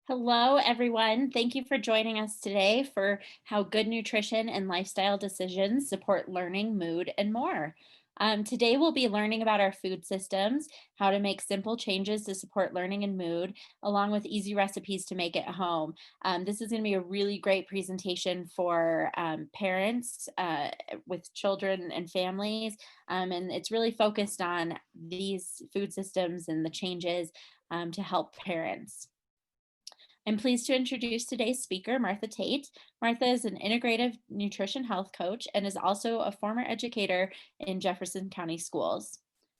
Hello, everyone. Thank you for joining us today for how good nutrition and lifestyle decisions support learning, mood, and more. Today, we'll be learning about our food systems, how to make simple changes to support learning and mood, along with easy recipes to make at home. This is going to be a really great presentation for parents with children and families, and it's really focused on these food systems and the changes to help parents. I'm pleased to introduce today's speaker, Martha Tate. Martha is an integrative nutrition health coach and is also a former educator in Jefferson County Schools.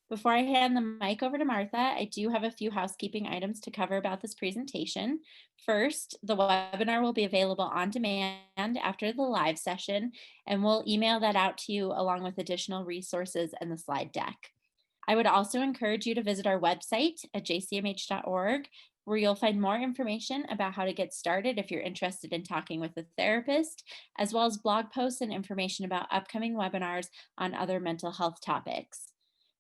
Before I hand the mic over to Martha, I do have a few housekeeping items to cover about this presentation. First, the webinar will be available on demand after the live session, and we'll email that out to you along with additional resources and the slide deck. I would also encourage you to visit our website at jcmh.org, where you'll find more information about how to get started if you're interested in talking with a therapist, as well as blog posts and information about upcoming webinars on other mental health topics.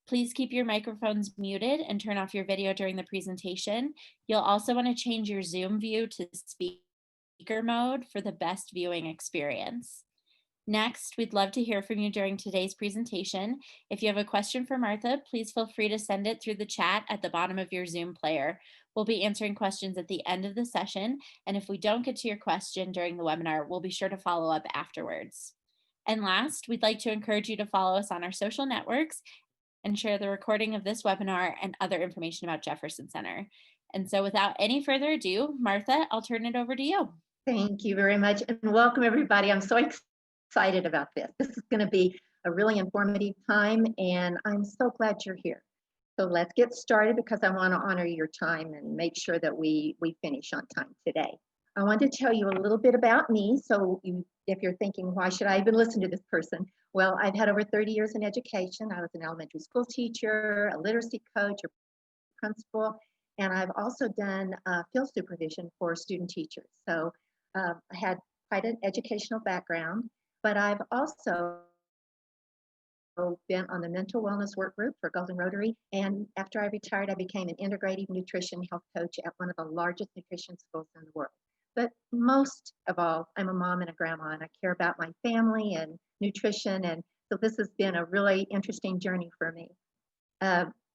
Please keep your microphones muted and turn off your video during the presentation. You'll also want to change your Zoom view to speaker mode for the best viewing experience. Next, we'd love to hear from you during today's presentation. If you have a question for Martha, please feel free to send it through the chat at the bottom of your Zoom player. We'll be answering questions at the end of the session, and if we don't get to your question during the webinar, we'll be sure to follow up afterwards. And last, we'd like to encourage you to follow us on our social networks and share the recording of this webinar and other information about Jefferson Center. And so without any further ado, Martha, I'll turn it over to you. Thank you very much, and welcome everybody. I'm so excited about this. This is going to be a really informative time, and I'm so glad you're here. So let's get started because I want to honor your time and make sure that we finish on time today. I want to tell you a little bit about me. So if you're thinking, why should I even listen to this person? Well, I've had over 30 years in education. I was an elementary school teacher, a literacy coach, a principal, and I've also done field supervision for student teachers. So I had quite an educational background, but I've also been on the mental wellness work group for Golden Rotary. And after I retired, I became an integrative nutrition health coach at one of the largest nutrition schools in the world. But most of all, I'm a mom and a grandma, and I care about my family and nutrition. And so this has been a really interesting journey for me.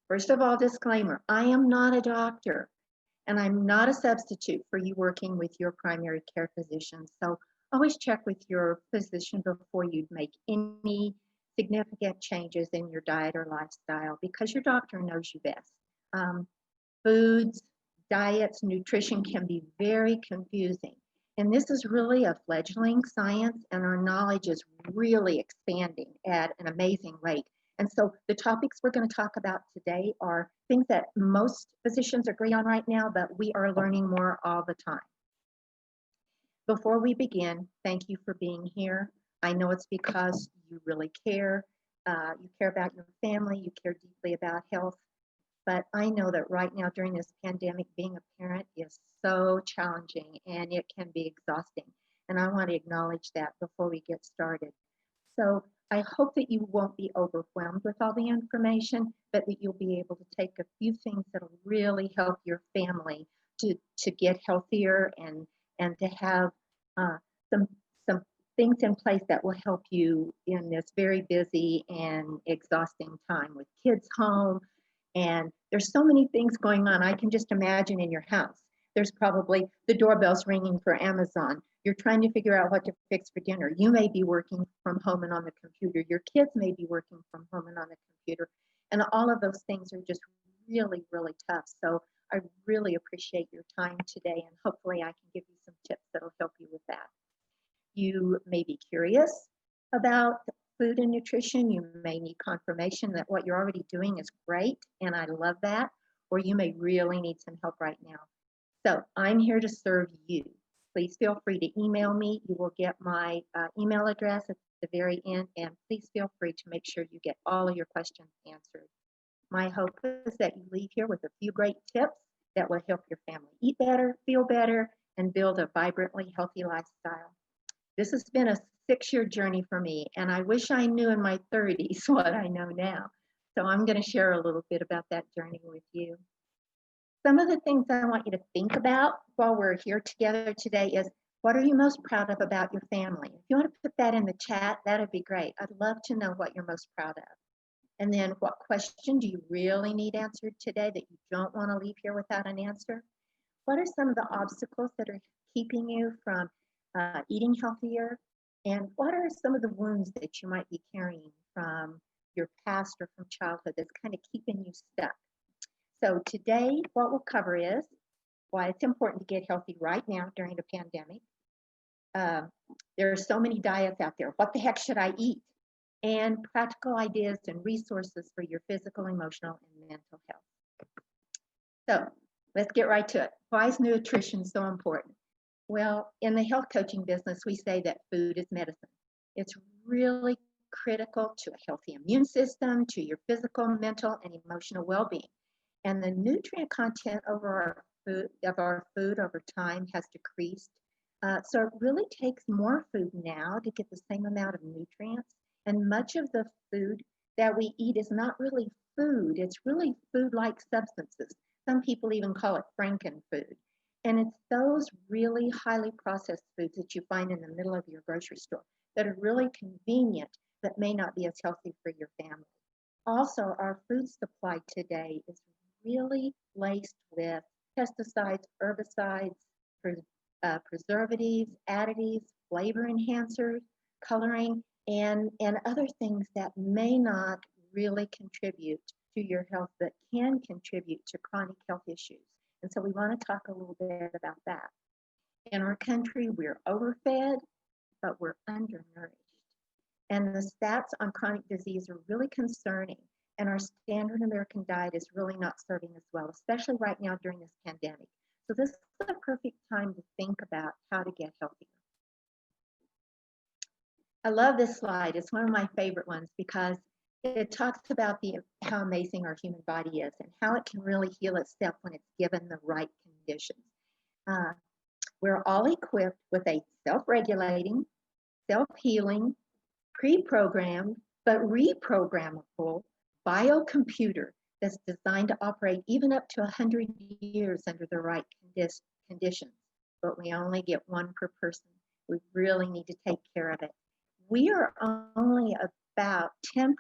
First of all, disclaimer, I am not a doctor, and I'm not a substitute for you working with your primary care physician. So always check with your physician before you make any significant changes in your diet or lifestyle, because your doctor knows you best. Foods, diets, nutrition can be very confusing. And this is really a fledgling science, and our knowledge is really expanding at an amazing rate. And so the topics we're going to talk about today are things that most physicians agree on right now, but we are learning more all the time. Before we begin, thank you for being here. I know it's because you really care. You care about your family, you care deeply about health. But I know that right now during this pandemic, being a parent is so challenging and it can be exhausting. And I want to acknowledge that before we get started. So I hope that you won't be overwhelmed with all the information, but that you'll be able to take a few things that'll really help your family to get healthier and to have some things in place that will help you in this very busy and exhausting time with kids home. And there's so many things going on. I can just imagine in your house. There's probably the doorbells ringing for Amazon. You're trying to figure out what to fix for dinner. You may be working from home and on the computer. Your kids may be working from home and on the computer. And all of those things are just really, really tough. So I really appreciate your time today, and hopefully I can give you some tips that'll help you with that. You may be curious about food and nutrition. You may need confirmation that what you're already doing is great, and I love that, or you may really need some help right now. So I'm here to serve you. Please feel free to email me. You will get my email address at the very end, and please feel free to make sure you get all of your questions answered. My hope is that you leave here with a few great tips that will help your family eat better, feel better, and build a vibrantly healthy lifestyle. This has been a 6-year journey for me, and I wish I knew in my 30s what I know now. So I'm going to share a little bit about that journey with you. Some of the things I want you to think about while we're here together today is, what are you most proud of about your family? If you want to put that in the chat, that'd be great. I'd love to know what you're most proud of. And then what question do you really need answered today that you don't want to leave here without an answer? What are some of the obstacles that are keeping you from eating healthier? And what are some of the wounds that you might be carrying from your past or from childhood that's kind of keeping you stuck? So today, what we'll cover is why it's important to get healthy right now during the pandemic. There are so many diets out there. What the heck should I eat? And practical ideas and resources for your physical, emotional, and mental health. So let's get right to it. Why is nutrition so important? Well, in the health coaching business, we say that food is medicine. It's really critical to a healthy immune system, to your physical, mental, and emotional well-being. And the nutrient content of our food over time has decreased. So it really takes more food now to get the same amount of nutrients. And much of the food that we eat is not really food. It's really food-like substances. Some people even call it frankenfood. And it's those really highly processed foods that you find in the middle of your grocery store that are really convenient but may not be as healthy for your family. Also, our food supply today is really laced with pesticides, herbicides, preservatives, additives, flavor enhancers, coloring, and other things that may not really contribute to your health but can contribute to chronic health issues. And so we want to talk a little bit about that. In our country, we're overfed, but we're undernourished. And the stats on chronic disease are really concerning. And our standard American diet is really not serving us well, especially right now during this pandemic. So this is the perfect time to think about how to get healthier. I love this slide. It's one of my favorite ones because it talks about how amazing our human body is and how it can really heal itself when it's given the right conditions. We're all equipped with a self-regulating, self-healing, pre-programmed, but reprogrammable biocomputer that's designed to operate even up to 100 years under the right conditions. But we only get one per person. We really need to take care of it. We are only about 10%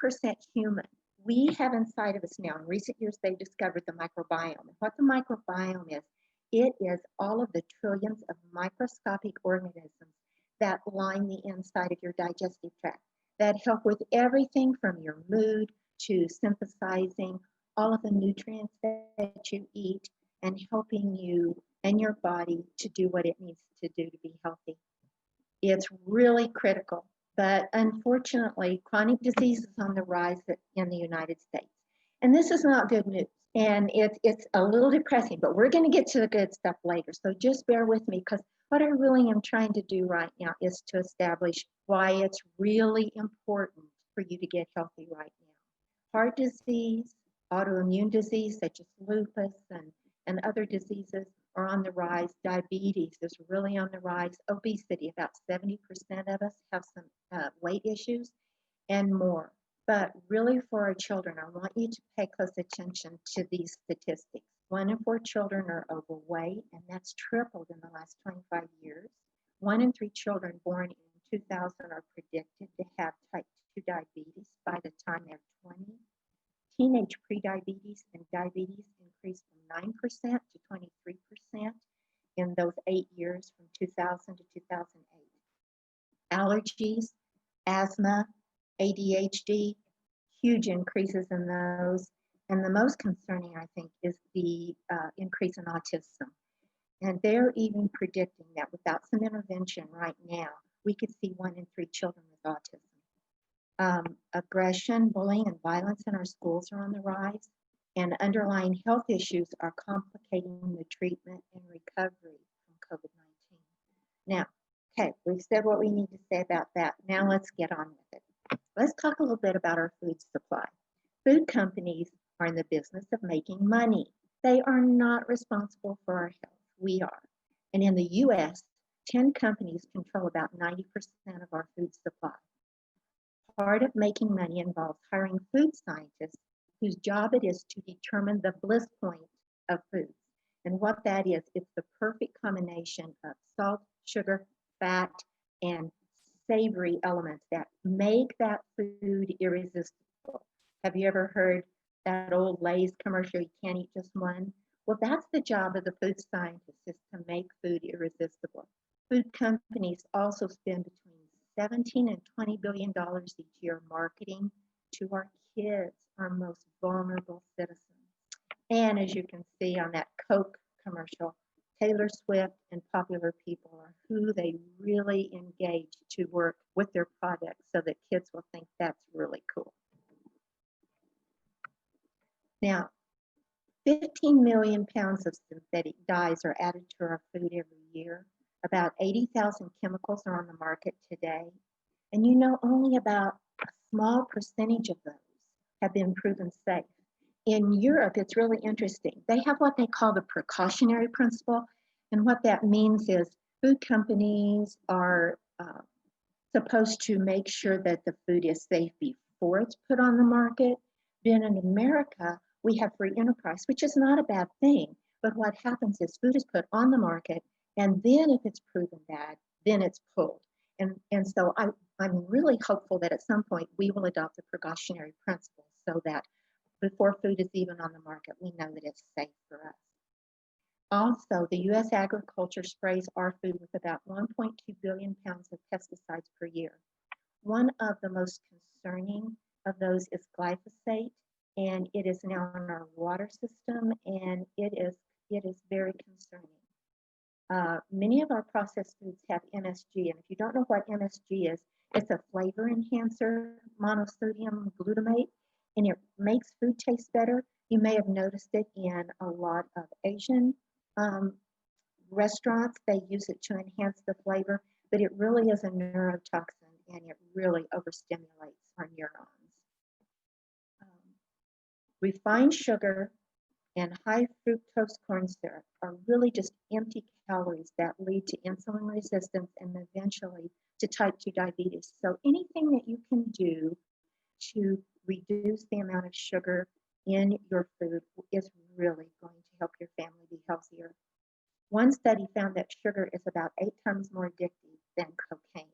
human. We have inside of us now, in recent years, they've discovered the microbiome. And what the microbiome is, it is all of the trillions of microscopic organisms that line the inside of your digestive tract that help with everything from your mood to synthesizing all of the nutrients that you eat and helping you and your body to do what it needs to do to be healthy. It's really critical. But unfortunately, chronic disease is on the rise in the United States. And this is not good news. And it's a little depressing, but we're going to get to the good stuff later. So just bear with me, because what I really am trying to do right now is to establish why it's really important for you to get healthy right now. Heart disease, autoimmune disease such as lupus and other diseases are on the rise. Diabetes is really on the rise. Obesity, about 70% of us have some weight issues and more. But really for our children, I want you to pay close attention to these statistics. 1 in 4 children are overweight, and that's tripled in the last 25 years. 1 in 3 children born in 2000 are predicted to have type 2 diabetes by the time they're 20. Teenage prediabetes and diabetes increased from 9% to 23% in those 8 years from 2000 to 2008. Allergies, asthma, ADHD, huge increases in those. And the most concerning, I think, is the increase in autism. And they're even predicting that without some intervention right now, we could see 1 in 3 children with autism. Aggression, bullying, and violence in our schools are on the rise, and underlying health issues are complicating the treatment and recovery from COVID-19. Now, okay, we've said what we need to say about that. Now let's get on with it. Let's talk a little bit about our food supply. Food companies are in the business of making money. They are not responsible for our health. We are. And in the US, 10 companies control about 90% of our food supply. Part of making money involves hiring food scientists whose job it is to determine the bliss point of foods. And what that is, it's the perfect combination of salt, sugar, fat, and savory elements that make that food irresistible. Have you ever heard that old Lay's commercial, you can't eat just one? Well, that's the job of the food scientist, is to make food irresistible. Food companies also spend between 17 and $20 billion each year marketing to our kids, our most vulnerable citizens. And as you can see on that Coke commercial, Taylor Swift and popular people are who they really engage to work with their products so that kids will think that's really cool. Now, 15 million pounds of synthetic dyes are added to our food every year. About 80,000 chemicals are on the market today. And you know, only about a small percentage of those have been proven safe. In Europe, it's really interesting. They have what they call the precautionary principle. And what that means is food companies are supposed to make sure that the food is safe before it's put on the market. Then in America, we have free enterprise, which is not a bad thing. But what happens is food is put on the market, and then if it's proven bad, then it's pulled. And so I'm really hopeful that at some point we will adopt the precautionary principle so that before food is even on the market, we know that it's safe for us. Also, the U.S. agriculture sprays our food with about 1.2 billion pounds of pesticides per year. One of the most concerning of those is glyphosate, and it is now in our water system, and it is very concerning. Many of our processed foods have MSG, and if you don't know what MSG is, it's a flavor enhancer, monosodium glutamate, and it makes food taste better. You may have noticed it in a lot of Asian restaurants. They use it to enhance the flavor, but it really is a neurotoxin, and it really overstimulates our neurons. Refined sugar and high fructose corn syrup are really just empty calories that lead to insulin resistance and eventually to type 2 diabetes. So anything that you can do to reduce the amount of sugar in your food is really going to help your family be healthier. One study found that sugar is about 8 times more addictive than cocaine.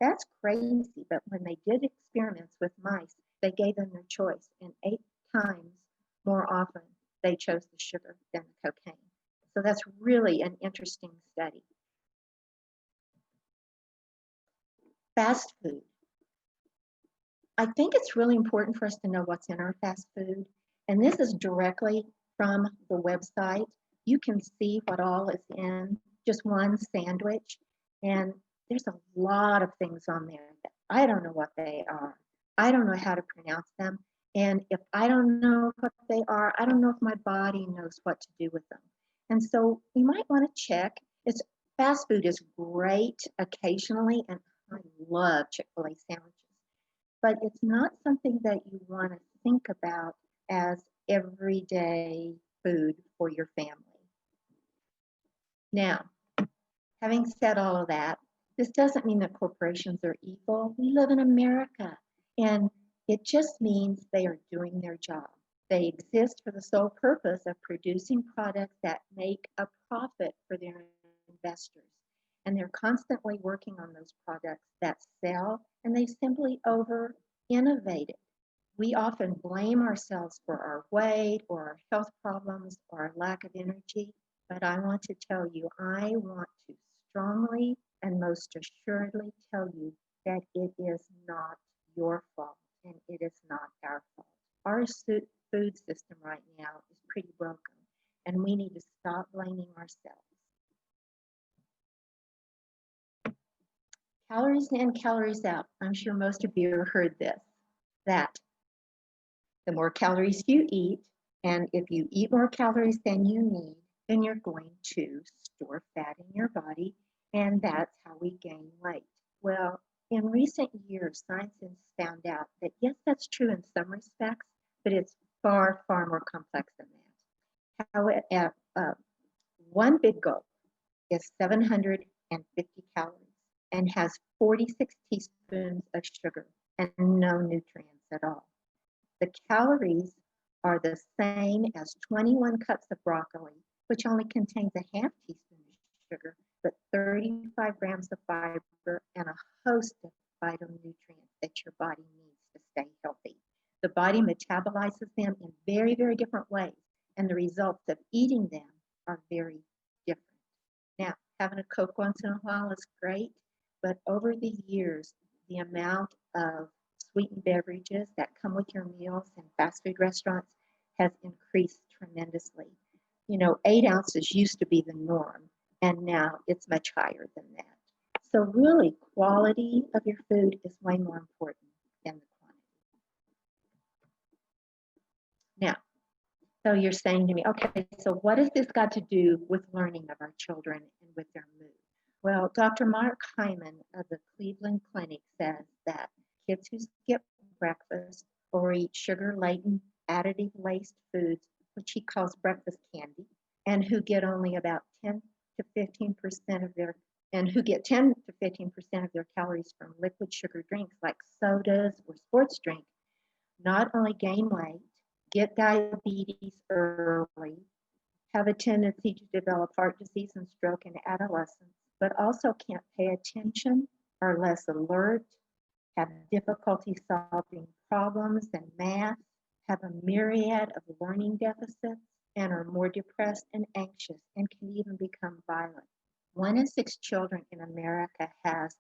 That's crazy, but when they did experiments with mice, they gave them their choice, and 8 times more often they chose the sugar than the cocaine. So that's really an interesting study. Fast food. I think it's really important for us to know what's in our fast food. And this is directly from the website. You can see what all is in just one sandwich. And there's a lot of things on there that I don't know what they are. I don't know how to pronounce them. And if I don't know what they are, I don't know if my body knows what to do with them. And so you might want to check. Fast food is great occasionally, and I love Chick-fil-A sandwiches. But it's not something that you want to think about as everyday food for your family. Now, having said all of that, this doesn't mean that corporations are evil. We live in America, and it just means they are doing their job. They exist for the sole purpose of producing products that make a profit for their investors. And they're constantly working on those products that sell, and they simply over innovate it. We often blame ourselves for our weight or our health problems or our lack of energy, but I want to tell you, I want to strongly and most assuredly tell you that it is not your fault and it is not our fault. Our food system right now is pretty broken, and we need to stop blaming ourselves. Calories in, calories out. I'm sure most of you have heard this, that the more calories you eat, and if you eat more calories than you need, then you're going to store fat in your body, and that's how we gain weight. Well, in recent years, science has found out that yes, that's true in some respects, but it's far, far more complex than that. However, one big gulp is 750 calories and has 46 teaspoons of sugar and no nutrients at all. The calories are the same as 21 cups of broccoli, which only contains a half teaspoon of sugar, but 35 grams of fiber and a host of vital nutrients that your body needs to stay healthy. The body metabolizes them in very, very different ways, and the results of eating them are very different. Now, having a Coke once in a while is great, but over the years, the amount of sweetened beverages that come with your meals in fast food restaurants has increased tremendously. 8 ounces used to be the norm, and now it's much higher than that. So really, quality of your food is way more important than the quantity. Now, so you're saying to me, okay, so what has this got to do with learning of our children and with their mood? Well, Dr. Mark Hyman of the Cleveland Clinic says that kids who skip breakfast or eat sugar-laden, additive-laced foods, which he calls breakfast candy, and who get only about 10 to 15% of their calories from liquid sugar drinks like sodas or sports drinks, not only gain weight, get diabetes early, have a tendency to develop heart disease and stroke in adolescence, but also can't pay attention, are less alert, have difficulty solving problems in math, have a myriad of learning deficits, and are more depressed and anxious and can even become violent. 1 in 6 children in America has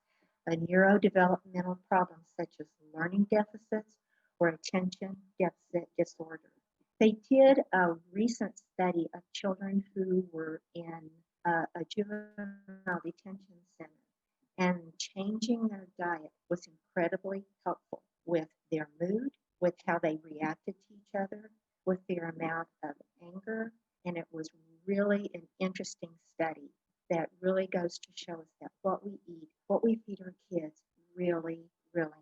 a neurodevelopmental problem such as learning deficits or attention deficit disorder. They did a recent study of children who were in a juvenile detention center, and changing their diet was incredibly helpful with their mood, with how they reacted to each other, with their amount of anger, and it was really an interesting study that really goes to show us that what we eat, what we feed our kids really, really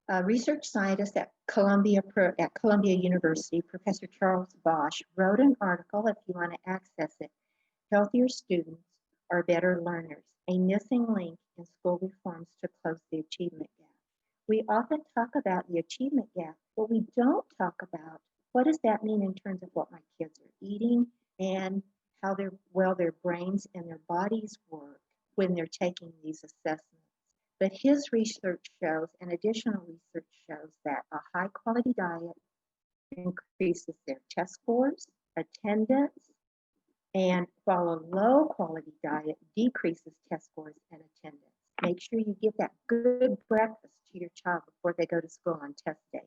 matters. Research scientist at Columbia University, Professor Charles Bosch, wrote an article, if you want to access it, Healthier Students Are Better Learners, a Missing Link in School Reforms to Close the Achievement Gap. We often talk about the achievement gap, but we don't talk about what does that mean in terms of what my kids are eating and how their brains and their bodies work when they're taking these assessments. But his research shows, and additional research shows, that a high quality diet increases their test scores, attendance, and while a low quality diet decreases test scores and attendance. Make sure you get that good breakfast to your child before they go to school on test days.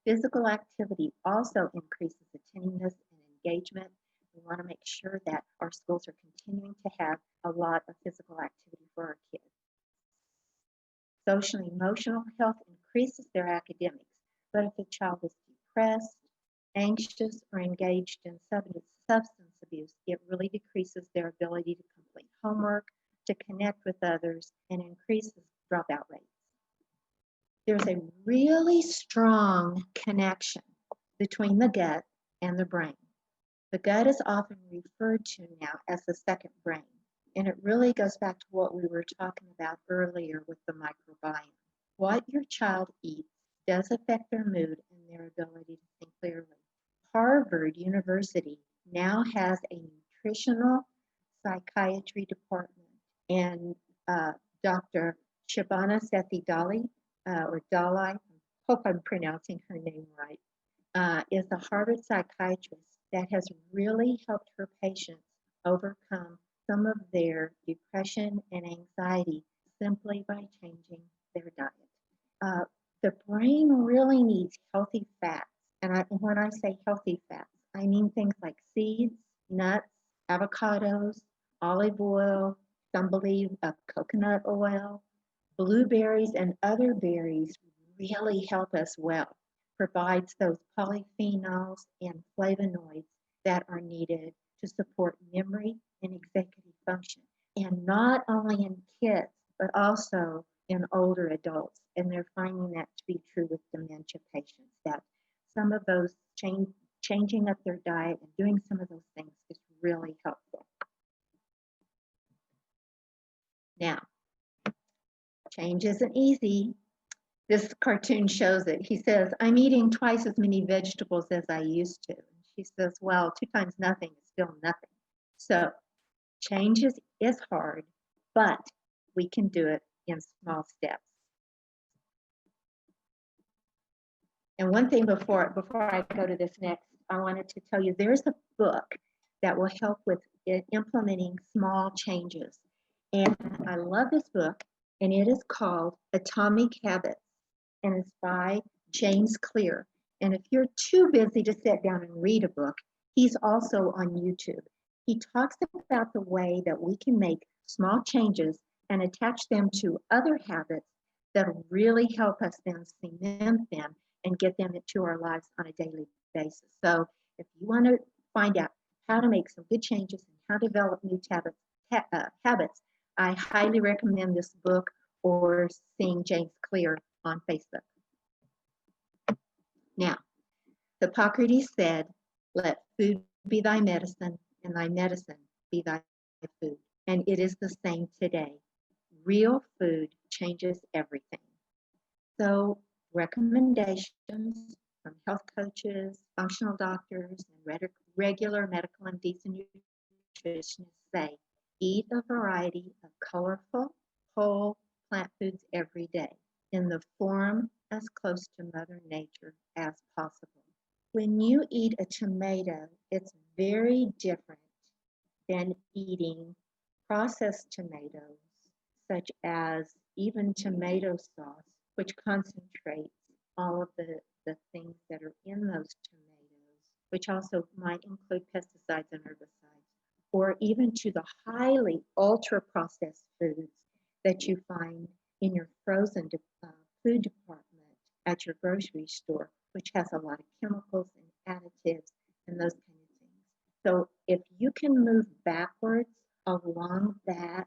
Physical activity also increases attentiveness and engagement. We want to make sure that our schools are continuing to have a lot of physical activity for our kids. Social and emotional health increases their academics, but if a child is depressed, anxious, or engaged in substance abuse, it really decreases their ability to complete homework, to connect with others, and increases dropout rates. There's a really strong connection between the gut and the brain. The gut is often referred to now as the second brain, and it really goes back to what we were talking about earlier with the microbiome. What your child eats does affect their mood and their ability to think clearly. Harvard University now has a nutritional psychiatry department, and Dr. Shabana Sethi Dali, or Dalai, I hope I'm pronouncing her name right, is a Harvard psychiatrist that has really helped her patients overcome some of their depression and anxiety simply by changing their diet. The brain really needs healthy fats, and when I say healthy fats, I mean things like seeds, nuts, avocados, olive oil, some believe coconut oil, blueberries, and other berries really help us well. Provides those polyphenols and flavonoids that are needed to support memory and executive function. And not only in kids, but also in older adults. And they're finding that to be true with dementia patients, that some of those changing up their diet and doing some of those things is really helpful. Now, change isn't easy. This cartoon shows it. He says, I'm eating twice as many vegetables as I used to. She says, well, 2 times nothing is still nothing. So changes is hard, but we can do it in small steps. And one thing before I go to this next, I wanted to tell you there's a book that will help with implementing small changes. And I love this book, and it is called Tommy Cabot, and it's by James Clear. And if you're too busy to sit down and read a book, he's also on YouTube. He talks about the way that we can make small changes and attach them to other habits that really help us then cement them and get them into our lives on a daily basis. So if you want to find out how to make some good changes and how to develop new habits, I highly recommend this book or seeing James Clear on Facebook. Now, Hippocrates said, let food be thy medicine and thy medicine be thy food. And it is the same today. Real food changes everything. So recommendations from health coaches, functional doctors, and regular medical MDs and nutritionists say, eat a variety of colorful, whole plant foods every day in the form as close to Mother Nature as possible. When you eat a tomato, it's very different than eating processed tomatoes, such as even tomato sauce, which concentrates all of the things that are in those tomatoes, which also might include pesticides and herbicides, or even to the highly ultra-processed foods that you find in your frozen food department at your grocery store, which has a lot of chemicals and additives and those kind of things. So if you can move backwards along that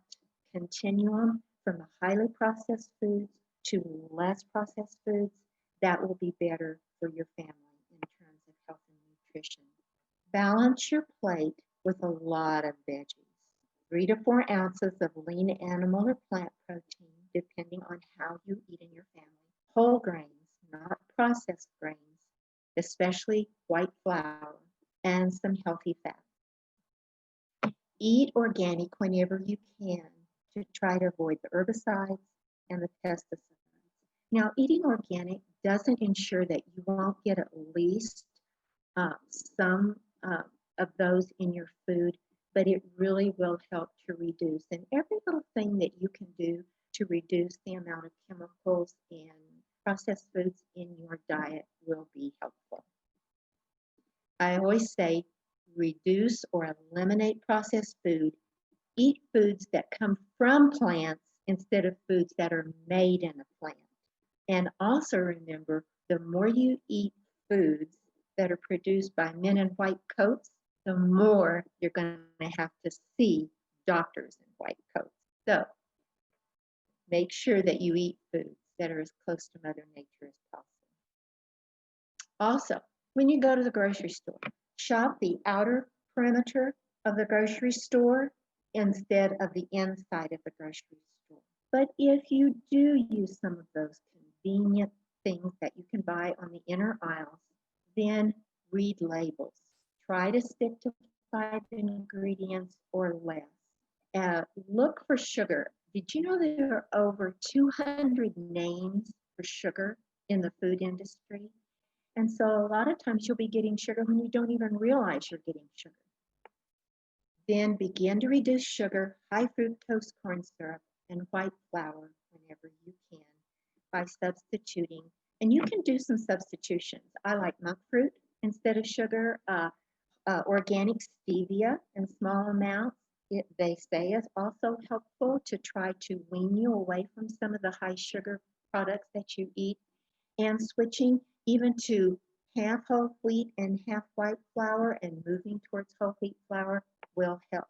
continuum from the highly processed foods to less processed foods, that will be better for your family in terms of health and nutrition. Balance your plate with a lot of veggies. 3 to 4 ounces of lean animal or plant protein, depending on how you eat in your family. Whole grains, not processed grains, especially white flour, and some healthy fats. Eat organic whenever you can to try to avoid the herbicides and the pesticides. Now, eating organic doesn't ensure that you won't get at least some of those in your food, but it really will help to reduce. And every little thing that you can do to reduce the amount of chemicals and processed foods in your diet will be helpful. I always say reduce or eliminate processed food. Eat foods that come from plants instead of foods that are made in a plant. And also remember, the more you eat foods that are produced by men in white coats, the more you're going to have to see doctors in white coats. So make sure that you eat foods that are as close to Mother Nature as possible. Also, when you go to the grocery store, shop the outer perimeter of the grocery store instead of the inside of the grocery store. But if you do use some of those convenient things that you can buy on the inner aisles, then read labels. Try to stick to 5 ingredients or less. Look for sugar. Did you know there are over 200 names for sugar in the food industry? And so a lot of times you'll be getting sugar when you don't even realize you're getting sugar. Then begin to reduce sugar, high fructose corn syrup, and white flour whenever you can by substituting. And you can do some substitutions. I like monk fruit instead of sugar, organic stevia in small amounts. They say is also helpful to try to wean you away from some of the high sugar products that you eat, and switching even to half whole wheat and half white flour and moving towards whole wheat flour will help.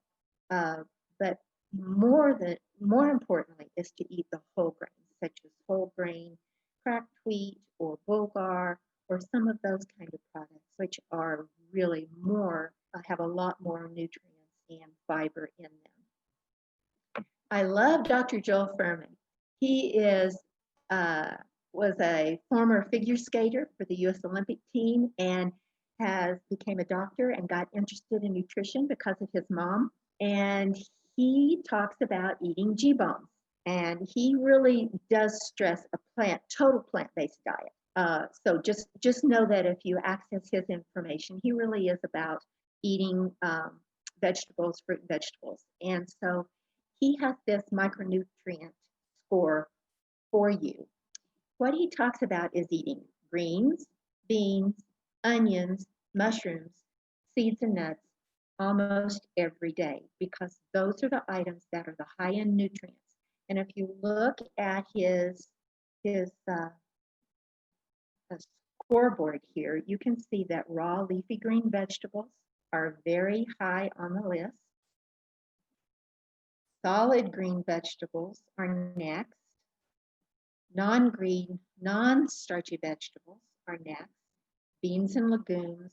But more importantly is to eat the whole grains, such as whole grain, cracked wheat, or bulgur, or some of those kind of products, which are really have a lot more nutrients and fiber in them. I love Dr. Joel Furman. He was a former figure skater for the U.S. Olympic team, and became a doctor and got interested in nutrition because of his mom. And he talks about eating G-bombs. And he really does stress a total plant-based diet. So just know that if you access his information, he really is about eating vegetables, fruit and vegetables. And so he has this micronutrient score for you. What he talks about is eating greens, beans, onions, mushrooms, seeds, and nuts almost every day because those are the items that are the high in nutrients. And if you look at his scoreboard here, you can see that raw leafy green vegetables are very high on the list. Solid green vegetables are next. Non-green, non-starchy vegetables are next. Beans and legumes.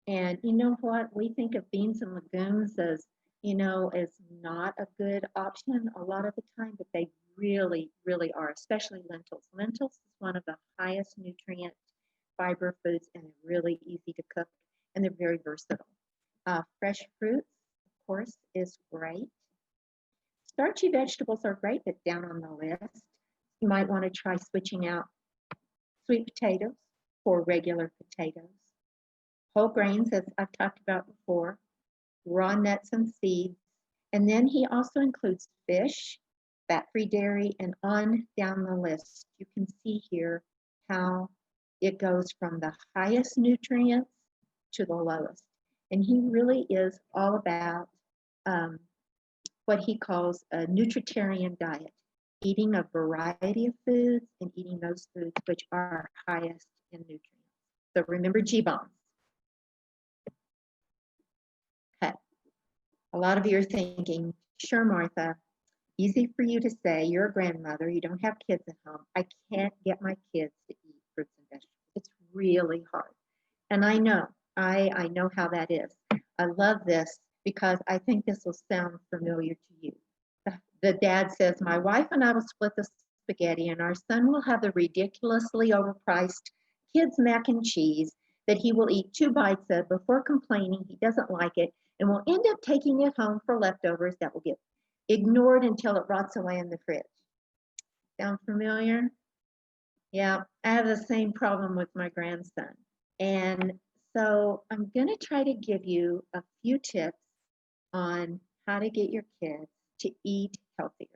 And you know what? We think of beans and legumes as, as not a good option a lot of the time, but they really, really are, especially lentils. Lentils is one of the highest nutrient fiber foods, and they're really easy to cook, and they're very versatile. Fresh fruits, of course, is great. Starchy vegetables are great, but down on the list. You might want to try switching out sweet potatoes for regular potatoes. Whole grains, as I've talked about before, raw nuts and seeds. And then he also includes fish, fat-free dairy, and on down the list. You can see here how it goes from the highest nutrients to the lowest. And he really is all about what he calls a nutritarian diet, eating a variety of foods and eating those foods which are highest in nutrients. So remember G-bombs. Okay. A lot of you are thinking, sure, Martha, easy for you to say. You're a grandmother. You don't have kids at home. I can't get my kids to eat fruits and vegetables. It's really hard. And I know how that is. I love this because I think this will sound familiar to you. The dad says, my wife and I will split the spaghetti and our son will have the ridiculously overpriced kids mac and cheese that he will eat 2 bites of before complaining he doesn't like it and will end up taking it home for leftovers that will get ignored until it rots away in the fridge. Sound familiar? Yeah, I have the same problem with my grandson. And so I'm going to try to give you a few tips on how to get your kids to eat healthier.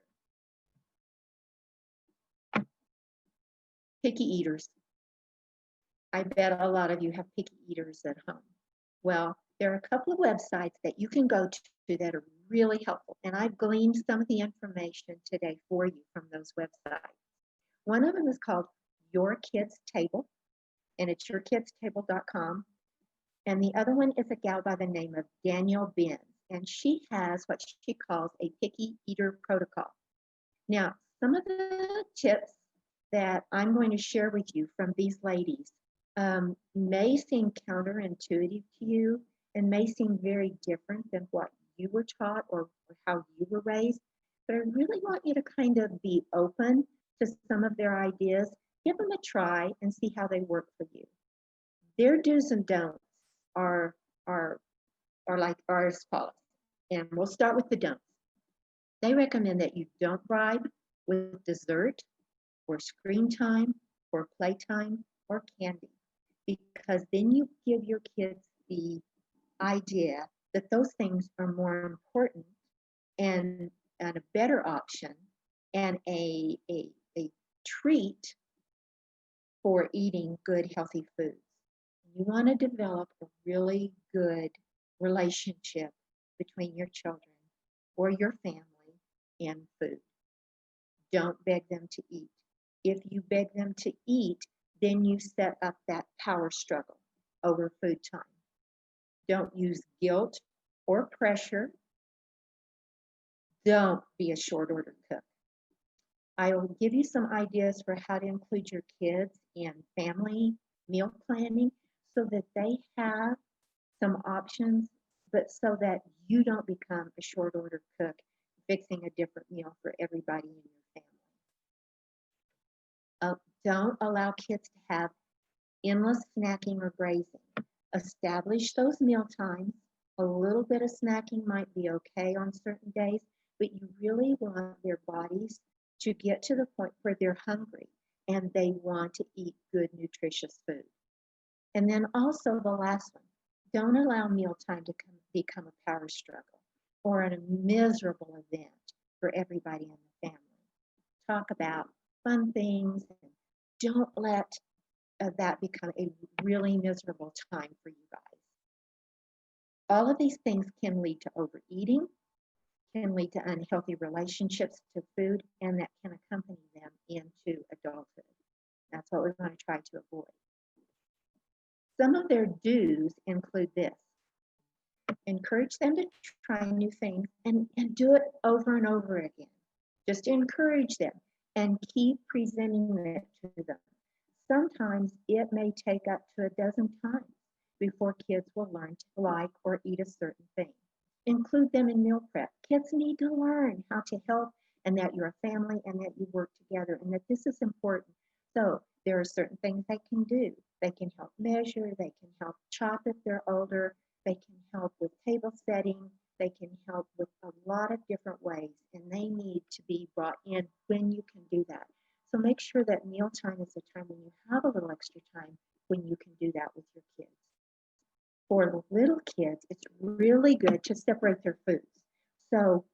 Picky eaters. I bet a lot of you have picky eaters at home. Well, there are a couple of websites that you can go to that are really helpful. And I've gleaned some of the information today for you from those websites. One of them is called Your Kids Table, and it's yourkidstable.com. And the other one is a gal by the name of Danielle Benz, and she has what she calls a picky eater protocol. Now, some of the tips that I'm going to share with you from these ladies may seem counterintuitive to you and may seem very different than what you were taught or how you were raised, but I really want you to kind of be open to some of their ideas, give them a try and see how they work for you. Their do's and don'ts are like as follows. And we'll start with the don'ts. They recommend that you don't bribe with dessert or screen time or playtime or candy, because then you give your kids the idea that those things are more important and a better option and a treat for eating good, healthy foods. You want to develop a really good relationship between your children or your family and food. Don't beg them to eat. If you beg them to eat, then you set up that power struggle over food time. Don't use guilt or pressure. Don't be a short order cook. I will give you some ideas for how to include your kids in family meal planning so that they have some options, but so that you don't become a short order cook fixing a different meal for everybody in your family. Don't allow kids to have endless snacking or grazing. Establish those meal times. A little bit of snacking might be okay on certain days, but you really want their bodies to get to the point where they're hungry and they want to eat good, nutritious food. And then also the last one, don't allow mealtime to become a power struggle or a miserable event for everybody in the family. Talk about fun things and don't let that become a really miserable time for you guys. All of these things can lead to overeating, can lead to unhealthy relationships to food, and that can accompany them into adulthood. That's what we want to try to avoid. Some of their do's include this. Encourage them to try new things and do it over and over again. Just encourage them and keep presenting it to them. Sometimes it may take up to a dozen times before kids will learn to like or eat a certain thing. Include them in meal prep. Kids need to learn how to help and that you're a family and that you work together and that this is important. So there are certain things they can do. They can help measure, they can help chop if they're older, they can help with table setting, they can help with a lot of different ways, and they need to be brought in when you can do that. So make sure that mealtime is a time when you have a little extra time when you can do that with your kids. For little kids, it's really good to separate their foods. So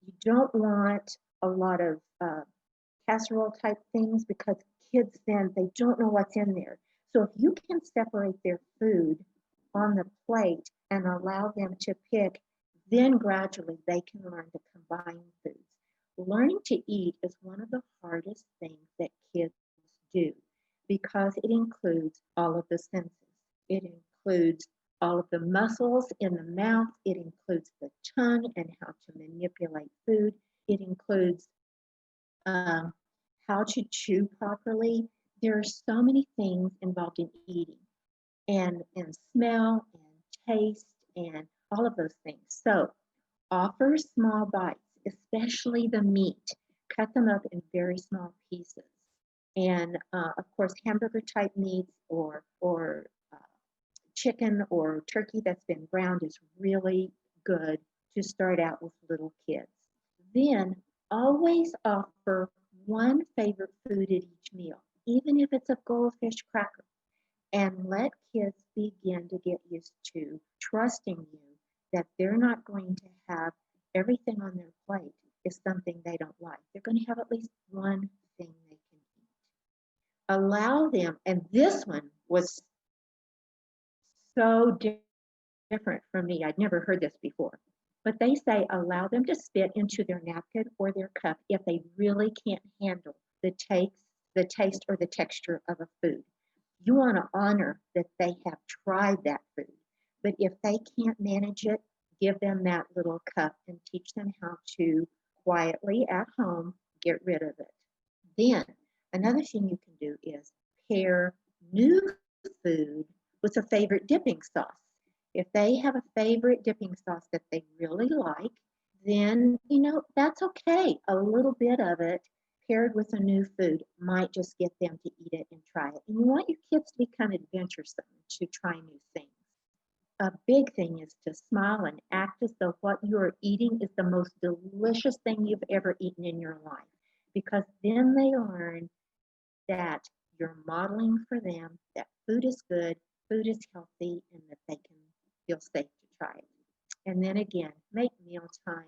you don't want a lot of casserole type things because kids then they don't know what's in there. So if you can separate their food on the plate and allow them to pick, then gradually they can learn to combine foods. Learning to eat is one of the hardest things that kids do because it includes all of the senses. It includes all of the muscles in the mouth. It includes the tongue and how to manipulate food. It includes how to chew properly. There are so many things involved in eating and smell and taste and all of those things. So offer small bites, especially the meat. Cut them up in very small pieces. And of course, hamburger type meats or chicken or turkey that's been ground is really good to start out with little kids. Then always offer one favorite food at each meal, even if it's a goldfish cracker, and let kids begin to get used to trusting you that they're not going to have everything on their plate is something they don't like. They're going to have at least one thing they can eat. Allow them, and this one was so different from me. I'd never heard this before. But they say allow them to spit into their napkin or their cup if they really can't handle the taste or the texture of a food. You want to honor that they have tried that food. But if they can't manage it, give them that little cup and teach them how to quietly at home get rid of it. Then another thing you can do is pair new food with a favorite dipping sauce. If they have a favorite dipping sauce that they really like, then, that's okay. A little bit of it paired with a new food might just get them to eat it and try it. And you want your kids to become adventuresome, to try new things. A big thing is to smile and act as though what you're eating is the most delicious thing you've ever eaten in your life, because then they learn that you're modeling for them that food is good, food is healthy, and that they can feel safe to try it. And then again, make mealtime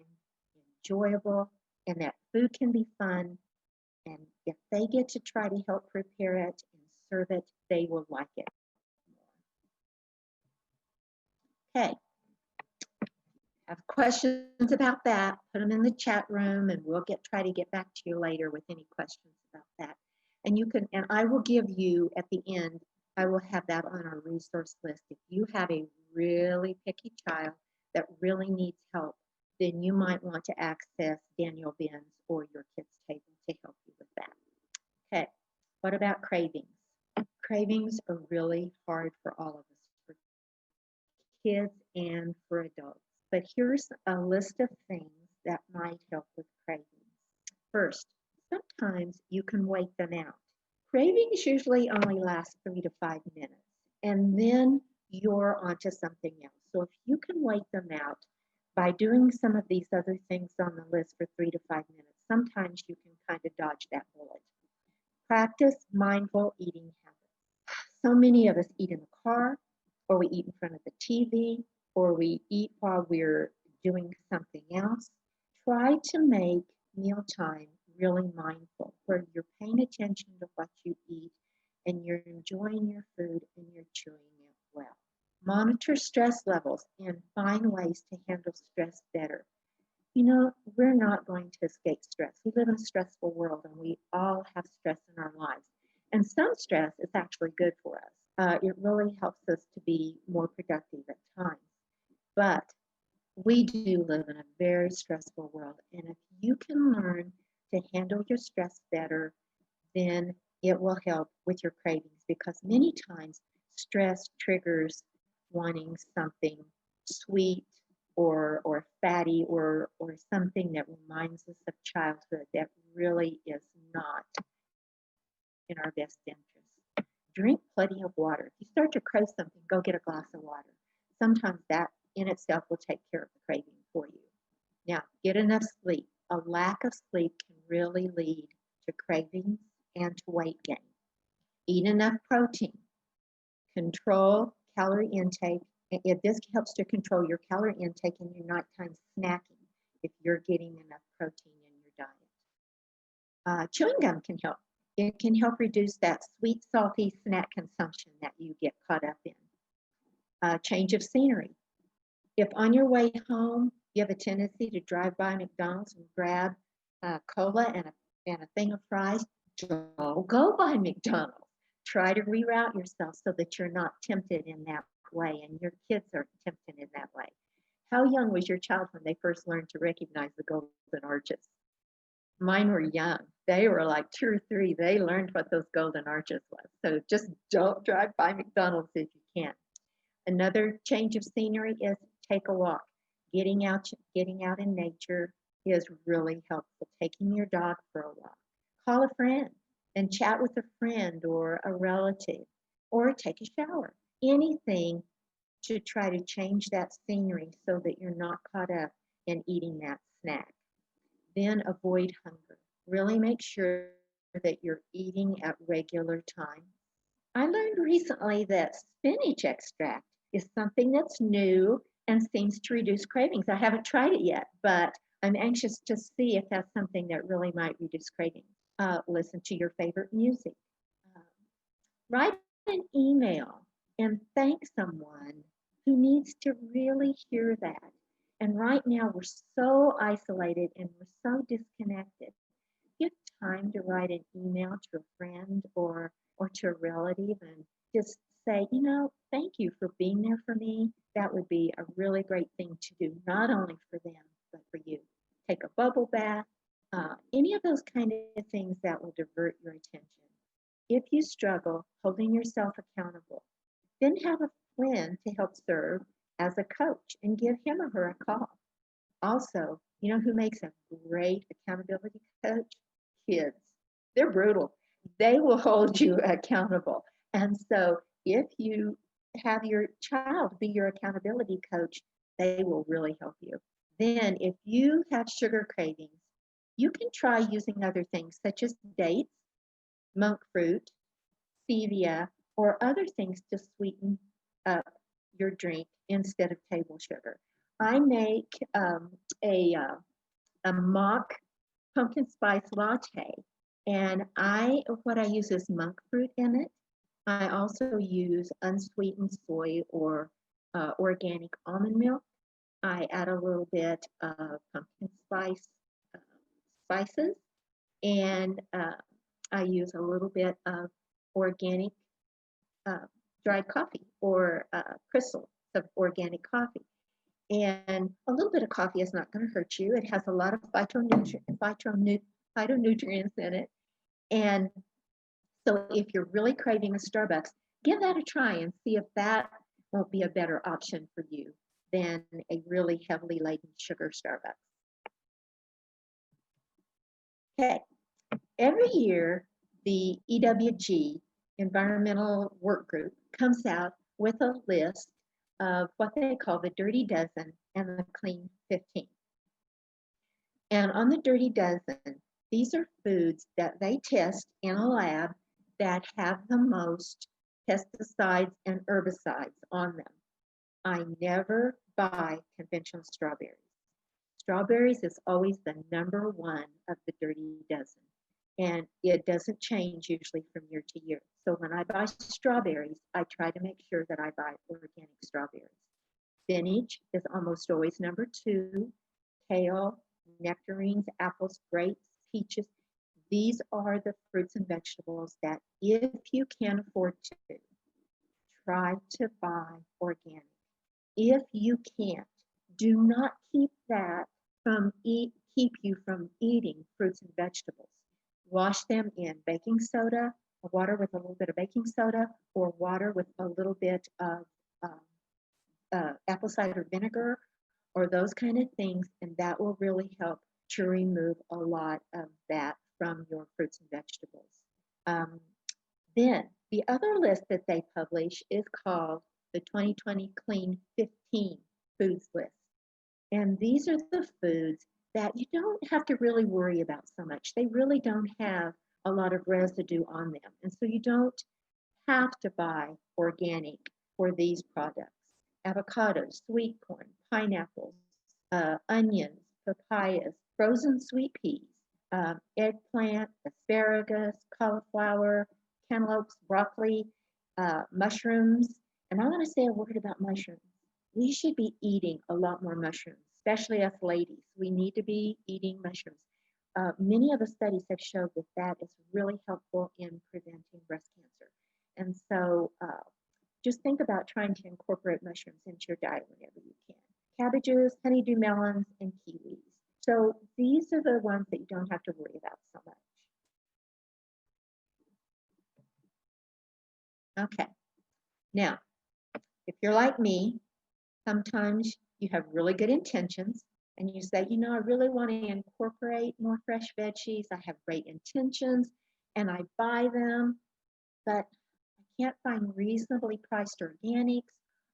enjoyable and that food can be fun. And if they get to try to help prepare it and serve it, they will like it more. Okay. Have questions about that, put them in the chat room and we'll try to get back to you later with any questions about that. And I will give you at the end, I will have that on our resource list. If you have a really picky child that really needs help, then you might want to access Daniel Ben's or your kids' table to help you with that. Okay, what about cravings? Cravings are really hard for all of us, for kids and for adults. But here's a list of things that might help with cravings. First, sometimes you can wait them out. Cravings usually only last 3 to 5 minutes, and then you're onto something else. So if you can wait them out by doing some of these other things on the list for 3 to 5 minutes, sometimes you can kind of dodge that bullet. Practice mindful eating habits. So many of us eat in the car, or we eat in front of the TV, or we eat while we're doing something else. Try to make mealtime really mindful, where you're paying attention to what you eat and you're enjoying your food and you're chewing it well. Monitor stress levels and find ways to handle stress better. We're not going to escape stress. We live in a stressful world and we all have stress in our lives. And some stress is actually good for us. It really helps us to be more productive at times. But we do live in a very stressful world. And if you can learn to handle your stress better, then it will help with your cravings, because many times stress triggers wanting something sweet or fatty or something that reminds us of childhood that really is not in our best interest. Drink plenty of water. If you start to crave something, go get a glass of water. Sometimes that in itself will take care of the craving for you. Now, get enough sleep. A lack of sleep can really lead to cravings and to weight gain. Eat enough protein. Control calorie intake. This helps to control your calorie intake and your nighttime snacking if you're getting enough protein in your diet. Chewing gum can help. It can help reduce that sweet, salty snack consumption that you get caught up in. Change of scenery. If on your way home you have a tendency to drive by McDonald's and grab cola and a thing of fries, don't go by McDonald's. Try to reroute yourself so that you're not tempted in that way and your kids aren't tempted in that way. How young was your child when they first learned to recognize the golden arches? Mine were young. They were like 2 or 3. They learned what those golden arches was. So just don't drive by McDonald's if you can. Another change of scenery is take a walk. Getting out in nature is really helpful. Taking your dog for a walk. Call a friend and chat with a friend or a relative, or take a shower. Anything to try to change that scenery so that you're not caught up in eating that snack. Then avoid hunger. Really make sure that you're eating at regular times. I learned recently that spinach extract is something that's new and seems to reduce cravings. I haven't tried it yet, but I'm anxious to see if that's something that really might reduce cravings. Listen to your favorite music. Uh, Write an email and thank someone who needs to really hear that. And right now, we're so isolated and we're so disconnected. Give time to write an email to a friend or to a relative and just say, thank you for being there for me. That would be a really great thing to do, not only for them, but for you. Take a bubble bath, any of those kind of things that will divert your attention. If you struggle holding yourself accountable, then have a friend to help serve as a coach and give him or her a call. Also, who makes a great accountability coach? Kids. They're brutal. They will hold you accountable. And so if you have your child be your accountability coach, they will really help you. Then if you have sugar cravings, you can try using other things such as dates, monk fruit, stevia, or other things to sweeten up your drink instead of table sugar. I make a mock pumpkin spice latte, and what I use is monk fruit in it. I also use unsweetened soy or organic almond milk. I add a little bit of pumpkin uh, spices, and I use a little bit of organic uh, dried coffee or crystals of organic coffee. And a little bit of coffee is not going to hurt you. It has a lot of phytonutrients in it. And so if you're really craving a Starbucks, give that a try and see if that won't be a better option for you than a really heavily laden sugar Starbucks. Okay, every year the EWG, Environmental Work Group, comes out with a list of what they call the Dirty Dozen and the Clean 15. And on the Dirty Dozen, these are foods that they test in a lab that have the most pesticides and herbicides on them. I never buy conventional strawberries. Strawberries is always the number one of the Dirty Dozen, and it doesn't change usually from year to year. So when I buy strawberries, I try to make sure that I buy organic strawberries. Spinach is almost always number two. Kale, nectarines, apples, grapes, peaches. These are the fruits and vegetables that, if you can afford to, try to buy organic. If you can't, do not keep you from eating fruits and vegetables. Wash them in baking soda, water with a little bit of baking soda, or water with a little bit of apple cider vinegar, or those kind of things, and that will really help to remove a lot of that from your fruits and vegetables. Then the other list that they publish is called the 2020 Clean 15 Foods List. And these are the foods that you don't have to really worry about so much. They really don't have a lot of residue on them. And so you don't have to buy organic for these products. Avocados, sweet corn, pineapples, onions, papayas, frozen sweet peas, eggplant, asparagus, cauliflower, cantaloupes, broccoli, mushrooms. And I want to say a word about mushrooms. We should be eating a lot more mushrooms, especially us ladies. We need to be eating mushrooms. Many of the studies have showed that that is really helpful in preventing breast cancer. And so just think about trying to incorporate mushrooms into your diet whenever you can. Cabbages, honeydew melons, and kiwis. So these are the ones that you don't have to worry about so much. Okay. Now, if you're like me, sometimes you have really good intentions and you say, you know, I really want to incorporate more fresh veggies. I have great intentions and I buy them, but I can't find reasonably priced organics,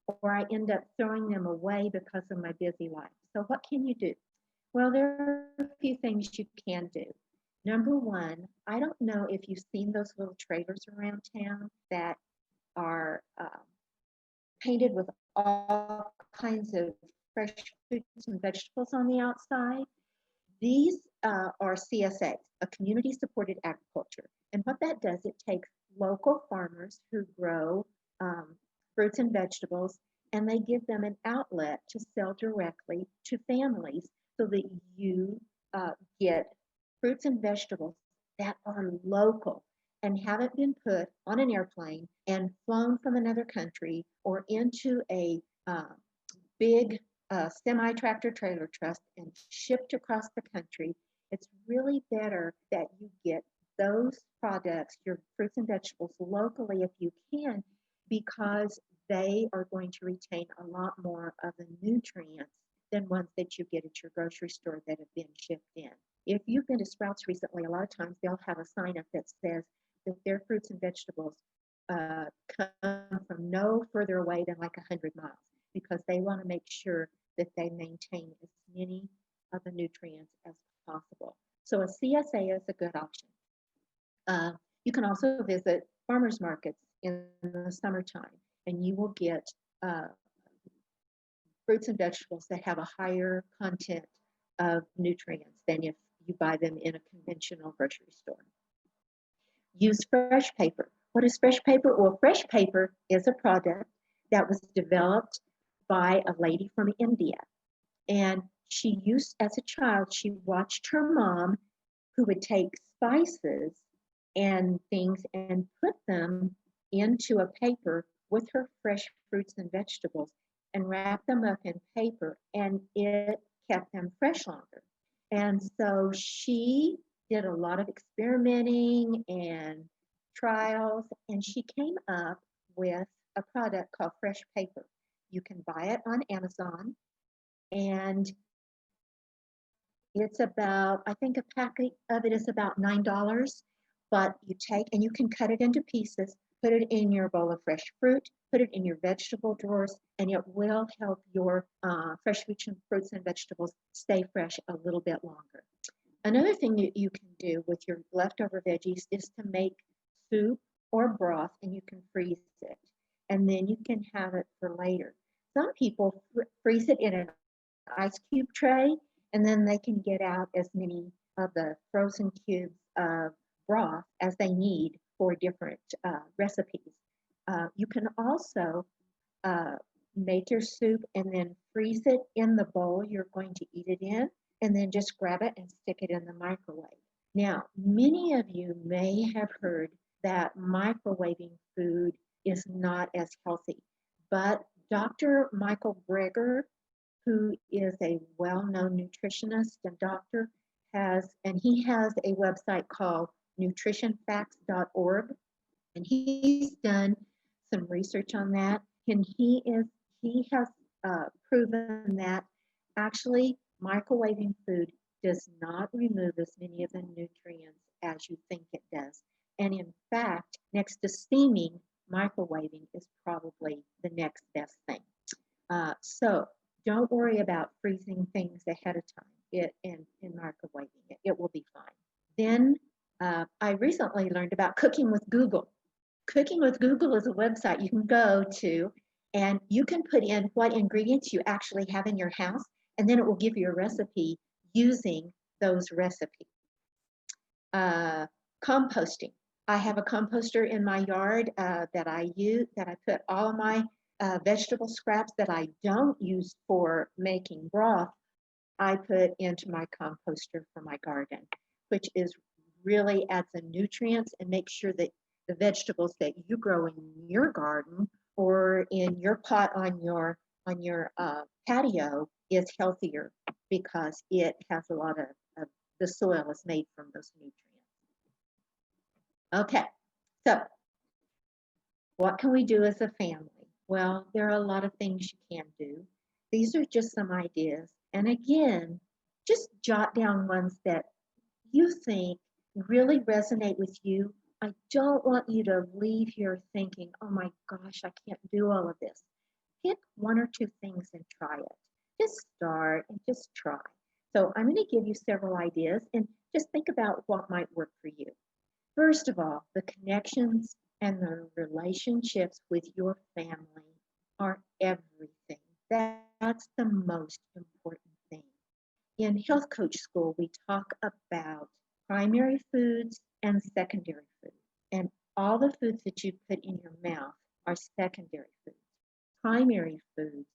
or I end up throwing them away because of my busy life. So what can you do? Well, there are a few things you can do. Number one, I don't know if you've seen those little trailers around town that are painted with all kinds of fresh fruits and vegetables on the outside. These are CSAs, a community supported agriculture. And what that does, it takes local farmers who grow fruits and vegetables, and they give them an outlet to sell directly to families so that you get fruits and vegetables that are local and haven't been put on an airplane and flown from another country or into a big semi-tractor trailer truck and shipped across the country. It's really better that you get those products, your fruits and vegetables, locally if you can, because they are going to retain a lot more of the nutrients than ones that you get at your grocery store that have been shipped in. If you've been to Sprouts recently, a lot of times they'll have a sign up that says that their fruits and vegetables come from no further away than like 100 miles, because they want to make sure that they maintain as many of the nutrients as possible. So a CSA is a good option. You can also visit farmers markets in the summertime, and you will get fruits and vegetables that have a higher content of nutrients than if you buy them in a conventional grocery store. Use fresh paper. What is fresh paper? Well, fresh paper is a product that was developed by a lady from India. And she used, as a child, she watched her mom, who would take spices and things and put them into a paper with her fresh fruits and vegetables and wrap them up in paper, and it kept them fresh longer. And so she did a lot of experimenting and trials, and she came up with a product called fresh paper. You can buy it on Amazon, and it's about, I think a packet of it is about $9, but you take and you can cut it into pieces, Put it in your bowl of fresh fruit, put it in your vegetable drawers, and it will help your fresh fruits and vegetables stay fresh a little bit longer. Another thing that you can do with your leftover veggies is to make soup or broth, and you can freeze it. And then you can have it for later. Some people freeze it in an ice cube tray, and then they can get out as many of the frozen cubes of broth as they need for different recipes. You can also uh, make your soup and then freeze it in the bowl you're going to eat it in, and then just grab it and stick it in the microwave. Now, many of you may have heard that microwaving food is not as healthy, but Dr. Michael Greger, who is a well-known nutritionist and doctor, he has a website called nutritionfacts.org, and he's done some research on that, and he has proven that actually microwaving food does not remove as many of the nutrients as you think it does. And in fact, next to steaming, microwaving is probably the next best thing. So don't worry about freezing things ahead of time and microwaving it. It will be fine. Then I recently learned about Cooking with Google. Cooking with Google is a website you can go to, and you can put in what ingredients you actually have in your house, and then it will give you a recipe using those recipes. Composting. I have a composter in my yard that I use, that I put all of my vegetable scraps that I don't use for making broth, I put into my composter for my garden, which is really adds the nutrients and makes sure that the vegetables that you grow in your garden or in your pot on your patio is healthier because it has a lot of the soil is made from those nutrients. Okay, so what can we do as a family? Well, there are a lot of things you can do. These are just some ideas. And again, just jot down ones that you think really resonate with you. I don't want you to leave here thinking, oh my gosh, I can't do all of this. Pick one or two things and try it. Just start and just try. So I'm going to give you several ideas and just think about what might work for you. First of all, the connections and the relationships with your family are everything. That's the most important thing. In health coach school, we talk about primary foods and secondary foods. And all the foods that you put in your mouth are secondary foods. Primary foods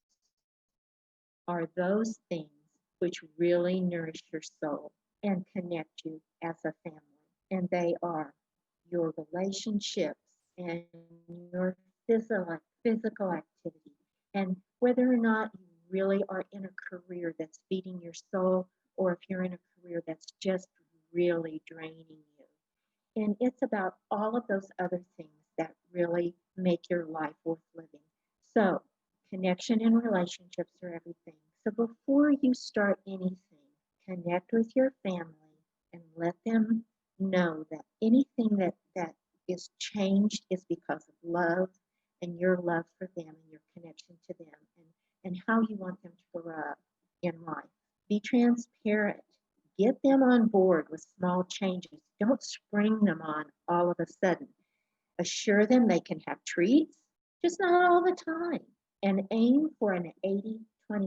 are those things which really nourish your soul and connect you as a family. And they are your relationships and your physical activity. And whether or not you really are in a career that's feeding your soul, or if you're in a career that's just really draining you. And it's about all of those other things that really make your life worth living. So connection and relationships are everything. So before you start anything, connect with your family and let them know that anything that is changed is because of love and your love for them and your connection to them and how you want them to grow up in life. Be transparent. Get them on board with small changes. Don't spring them on all of a sudden. Assure them they can have treats, just not all the time. And aim for an 80-20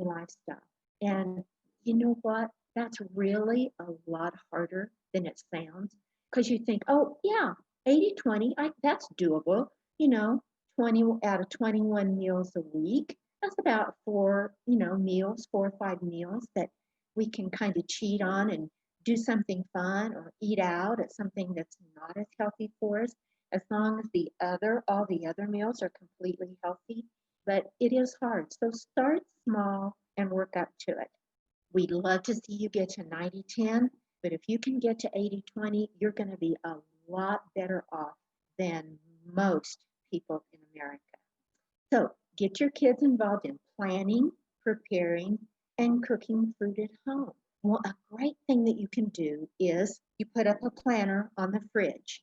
lifestyle. And you know what? That's really a lot harder than it sounds, because you think, oh, yeah, 80-20, that's doable. 20 out of 21 meals a week. That's about 4 or 5 meals that we can kind of cheat on and do something fun or eat out at something that's not as healthy for us, as long as all the other meals are completely healthy. But it is hard. So start small and work up to it. We'd love to see you get to 90-10, but if you can get to 80-20, you're going to be a lot better off than most people in America. So get your kids involved in planning, preparing, and cooking food at home. Well, a great thing that you can do is you put up a planner on the fridge,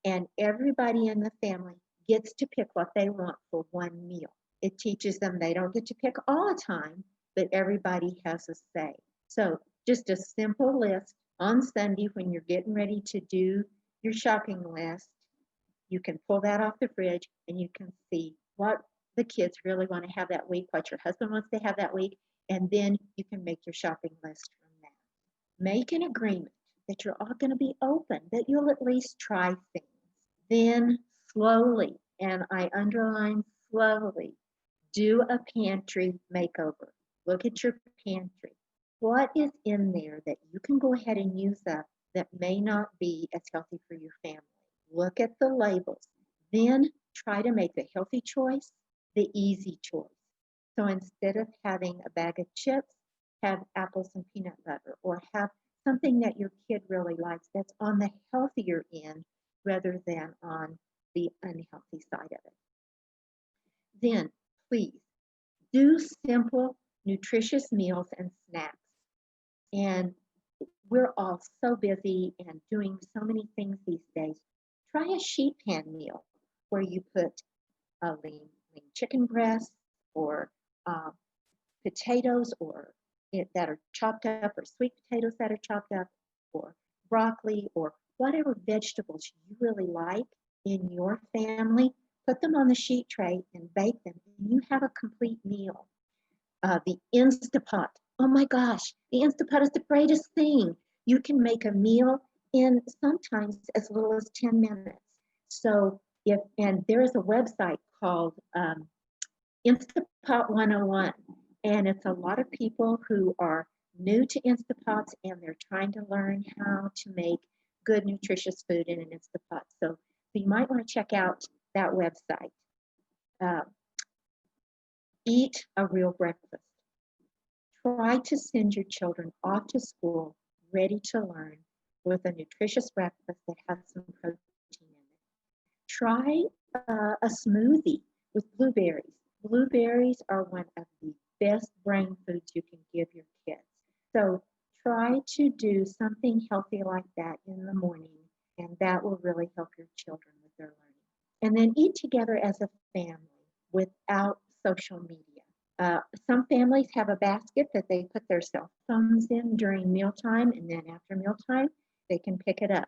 and everybody in the family gets to pick what they want for one meal. It teaches them they don't get to pick all the time, but everybody has a say. So just a simple list on Sunday when you're getting ready to do your shopping list, you can pull that off the fridge and you can see what the kids really want to have that week, what your husband wants to have that week, and then you can make your shopping list from that. Make an agreement that you're all going to be open, that you'll at least try things. Then slowly, and I underline slowly, do a pantry makeover. Look at your pantry. What is in there that you can go ahead and use up that may not be as healthy for your family? Look at the labels. Then try to make the healthy choice the easy choice. So instead of having a bag of chips, have apples and peanut butter, or have something that your kid really likes that's on the healthier end rather than on the unhealthy side of it. Then please do simple, nutritious meals and snacks. And we're all so busy and doing so many things these days. Try a sheet pan meal where you put a lean chicken breast or potatoes or that are chopped up, or sweet potatoes that are chopped up, or broccoli, or whatever vegetables you really like in your family. Put them on the sheet tray and bake them, and you have a complete meal. The Instapot. Oh my gosh, the Instapot is the greatest thing. You can make a meal in sometimes as little as 10 minutes. So and there is a website called Instapot 101, and it's a lot of people who are new to Instapots and they're trying to learn how to make good nutritious food in an Instapot. So you might want to check out that website. Eat a real breakfast. Try to send your children off to school ready to learn with a nutritious breakfast that has some protein in it. Try a smoothie with blueberries. Blueberries are one of the best brain foods you can give your kids. So try to do something healthy like that in the morning, and that will really help your children with their learning. And then eat together as a family without social media. Some families have a basket that they put their cell phones in during mealtime, and then after mealtime, they can pick it up.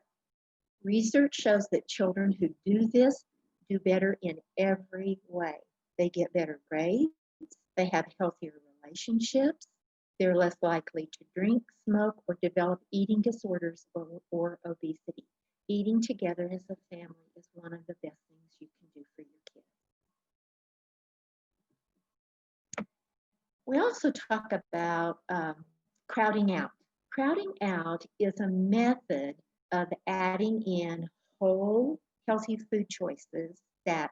Research shows that children who do this do better in every way. They get better grades, they have healthier relationships, they're less likely to drink, smoke, or develop eating disorders or obesity. Eating together as a family is one of the best things you can do for your kids. We also talk about crowding out. Crowding out is a method of adding in whole, healthy food choices that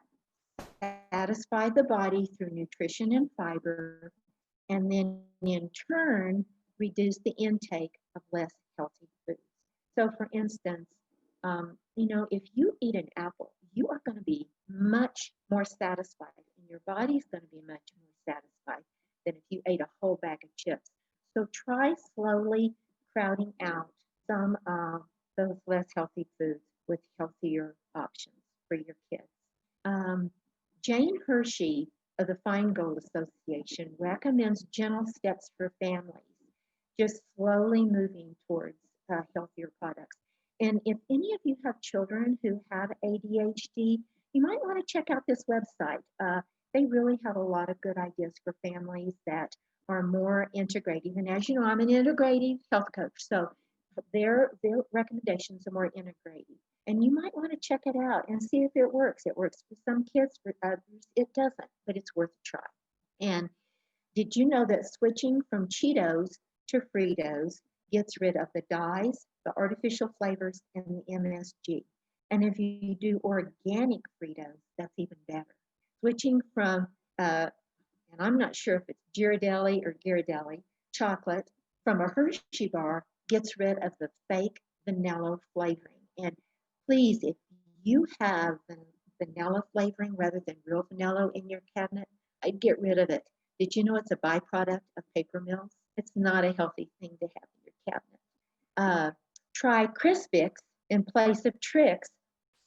satisfy the body through nutrition and fiber, and then in turn, reduce the intake of less healthy foods. So for instance, if you eat an apple, you are going to be much more satisfied, and your body's going to be much more satisfied than if you ate a whole bag of chips. So try slowly crowding out some of those less healthy foods with healthier options for your kids. Jane Hershey of the Feingold Association recommends gentle steps for families, just slowly moving towards healthier products. And if any of you have children who have ADHD, you might want to check out this website. They really have a lot of good ideas for families that are more integrative. And as you know, I'm an integrative health coach, so their recommendations are more integrative. And you might want to check it out and see if it works. It works for some kids, for others it doesn't, but it's worth a try. And did you know that switching from Cheetos to Fritos gets rid of the dyes, the artificial flavors, and the MSG? And if you do organic Fritos, that's even better. Switching from, and I'm not sure if it's Ghirardelli or Ghirardelli chocolate, from a Hershey bar gets rid of the fake vanilla flavoring. And please, if you have vanilla flavoring rather than real vanilla in your cabinet, I'd get rid of it. Did you know it's a byproduct of paper mills? It's not a healthy thing to have in your cabinet. Try Crispix in place of Trix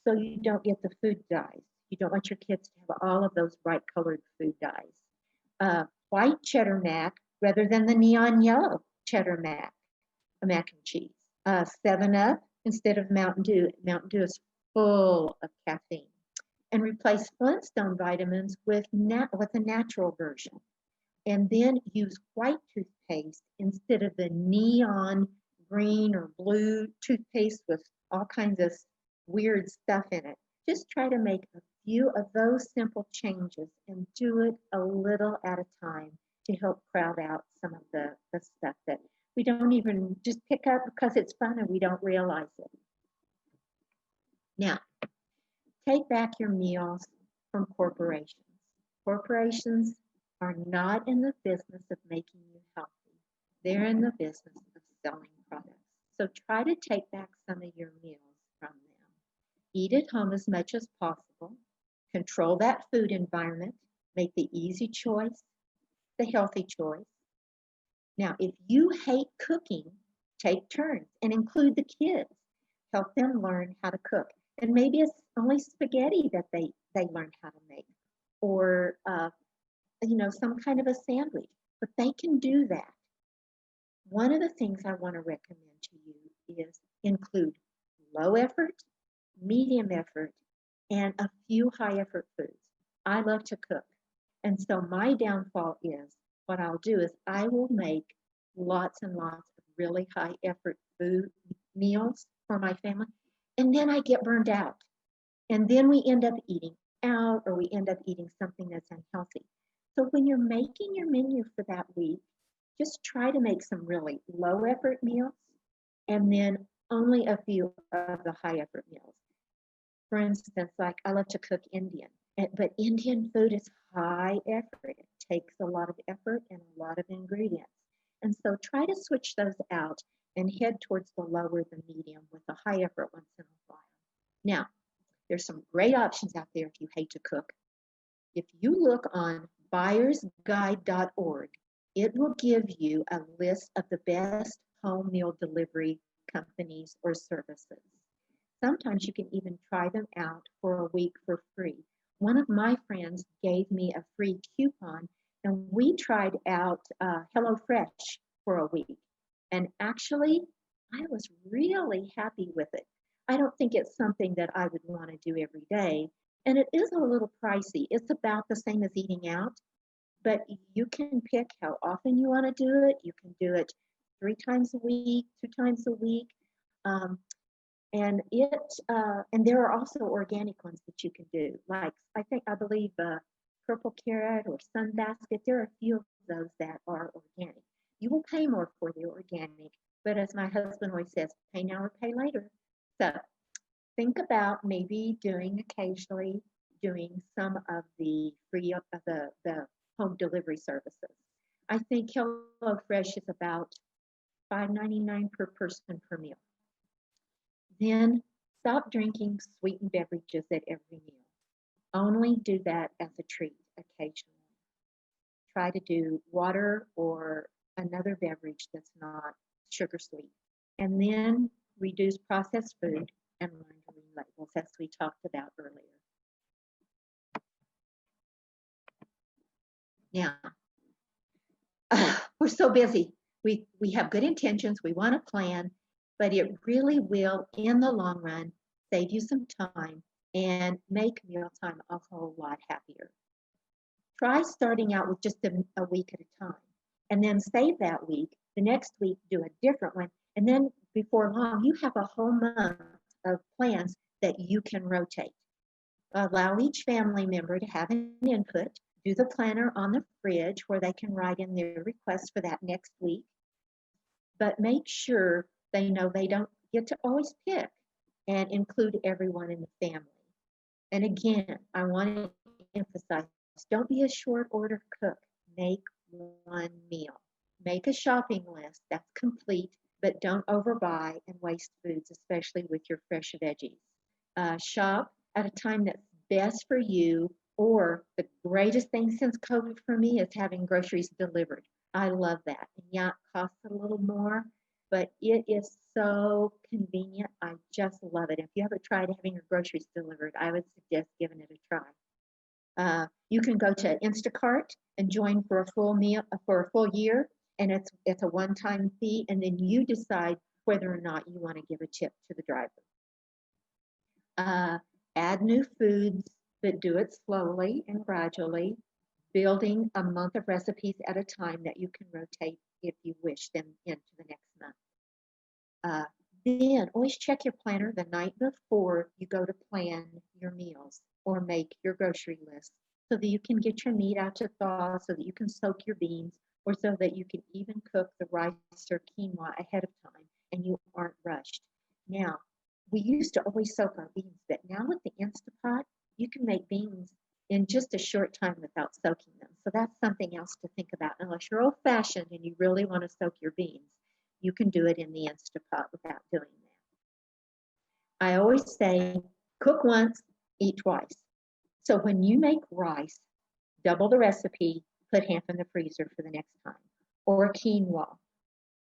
so you don't get the food dyes. You don't want your kids to have all of those bright colored food dyes. White cheddar mac rather than the neon yellow cheddar mac and cheese. 7 Up instead of Mountain Dew. Mountain Dew is full of caffeine. And replace Flintstone vitamins with a natural version. And then use white toothpaste instead of the neon green or blue toothpaste with all kinds of weird stuff in it. Just try to make a few of those simple changes and do it a little at a time to help crowd out some of the stuff that we don't even just pick up because it's fun and we don't realize it. Now, take back your meals from corporations. Corporations are not in the business of making you healthy. They're in the business of selling products. So try to take back some of your meals from them. Eat at home as much as possible. Control that food environment. Make the easy choice, the healthy choice. Now, if you hate cooking, take turns and include the kids. Help them learn how to cook. And maybe it's only spaghetti that they learn how to make, or some kind of a sandwich. But they can do that. One of the things I want to recommend to you is include low effort, medium effort, and a few high effort foods. I love to cook. And so my downfall is what I'll do is I will make lots and lots of really high effort food meals for my family. And then I get burned out. And then we end up eating out or we end up eating something that's unhealthy. So when you're making your menu for that week, just try to make some really low effort meals and then only a few of the high effort meals. For instance, like I love to cook Indian, but Indian food is high effort. It takes a lot of effort and a lot of ingredients. And so try to switch those out and head towards the lower, the medium with the high effort once in a while. Now, there's some great options out there if you hate to cook. If you look on buyersguide.org, it will give you a list of the best home meal delivery companies or services. Sometimes you can even try them out for a week for free. One of my friends gave me a free coupon, and we tried out HelloFresh for a week. And actually, I was really happy with it. I don't think it's something that I would want to do every day. And it is a little pricey. It's about the same as eating out, but you can pick how often you want to do it. You can do it 3 times a week, 2 times a week. And there are also organic ones that you can do. Like I believe Purple Carrot or Sunbasket. There are a few of those that are organic. You will pay more for the organic, but as my husband always says, pay now or pay later. So think about maybe occasionally doing some of the free of the home delivery services. I think HelloFresh is about $5.99 per person per meal. Then stop drinking sweetened beverages at every meal. Only do that as a treat occasionally. Try to do water or another beverage that's not sugar sweet. And then reduce processed food and learn to read labels, as we talked about earlier. Now, we're so busy. We have good intentions. We want to plan, but it really will, in the long run, save you some time and make mealtime a whole lot happier. Try starting out with just a week at a time, and then save that week. The next week, do a different one, and then before long, you have a whole month of plans that you can rotate. Allow each family member to have an input. Do the planner on the fridge where they can write in their requests for that next week. But make sure they know they don't get to always pick and include everyone in the family. And again, I want to emphasize, don't be a short order cook. Make one meal. Make a shopping list that's complete, but don't overbuy and waste foods, especially with your fresh veggies. Shop at a time that's best for you, or the greatest thing since COVID for me is having groceries delivered. I love that. And yeah, it costs a little more, but it is so convenient. I just love it. If you ever tried having your groceries delivered, I would suggest giving it a try. You can go to Instacart and join for a full meal for a full year, and it's a one-time fee, and then you decide whether or not you want to give a tip to the driver. Uh, Add new foods, but do it slowly and gradually, building a month of recipes at a time that you can rotate if you wish them into the next month. Uh, then always check your planner the night before you go to plan your meals or make your grocery list so that you can get your meat out to thaw, so that you can soak your beans, or so that you can even cook the rice or quinoa ahead of time and you aren't rushed. Now, we used to always soak our beans, but now with the Instapot, you can make beans in just a short time without soaking them. So that's something else to think about. Unless you're old fashioned and you really want to soak your beans, you can do it in the Instapot without doing that. I always say, cook once, eat twice. So when you make rice, double the recipe, put half in the freezer for the next time, or quinoa,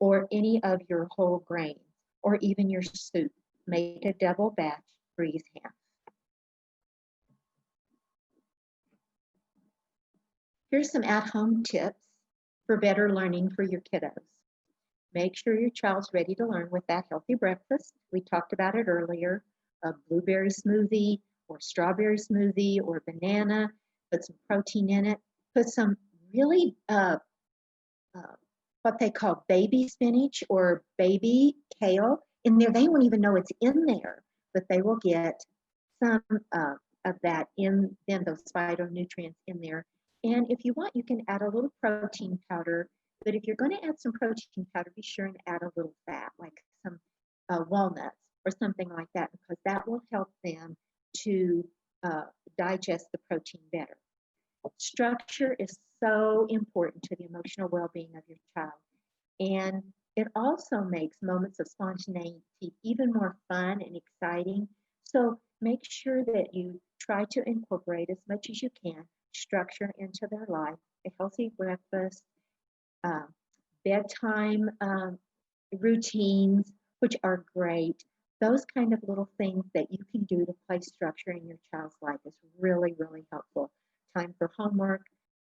or any of your whole grains, or even your soup. Make a double batch, freeze half. Here's some at-home tips for better learning for your kiddos. Make sure your child's ready to learn with that healthy breakfast. We talked about it earlier, a blueberry smoothie or strawberry smoothie or banana. Put some protein in it. Put some really what they call baby spinach or baby kale in there. They won't even know it's in there, but they will get some of that in then those phytonutrients in there. And if you want, you can add a little protein powder. But if you're going to add some protein powder, be sure and add a little fat, like some walnuts or something like that, because that will help them to digest the protein better. Structure is so important to the emotional well-being of your child. And it also makes moments of spontaneity even more fun and exciting. So make sure that you try to incorporate as much as you can structure into their life, a healthy breakfast, bedtime routines, which are great. Those kind of little things that you can do to place structure in your child's life is really, really helpful. Time for homework,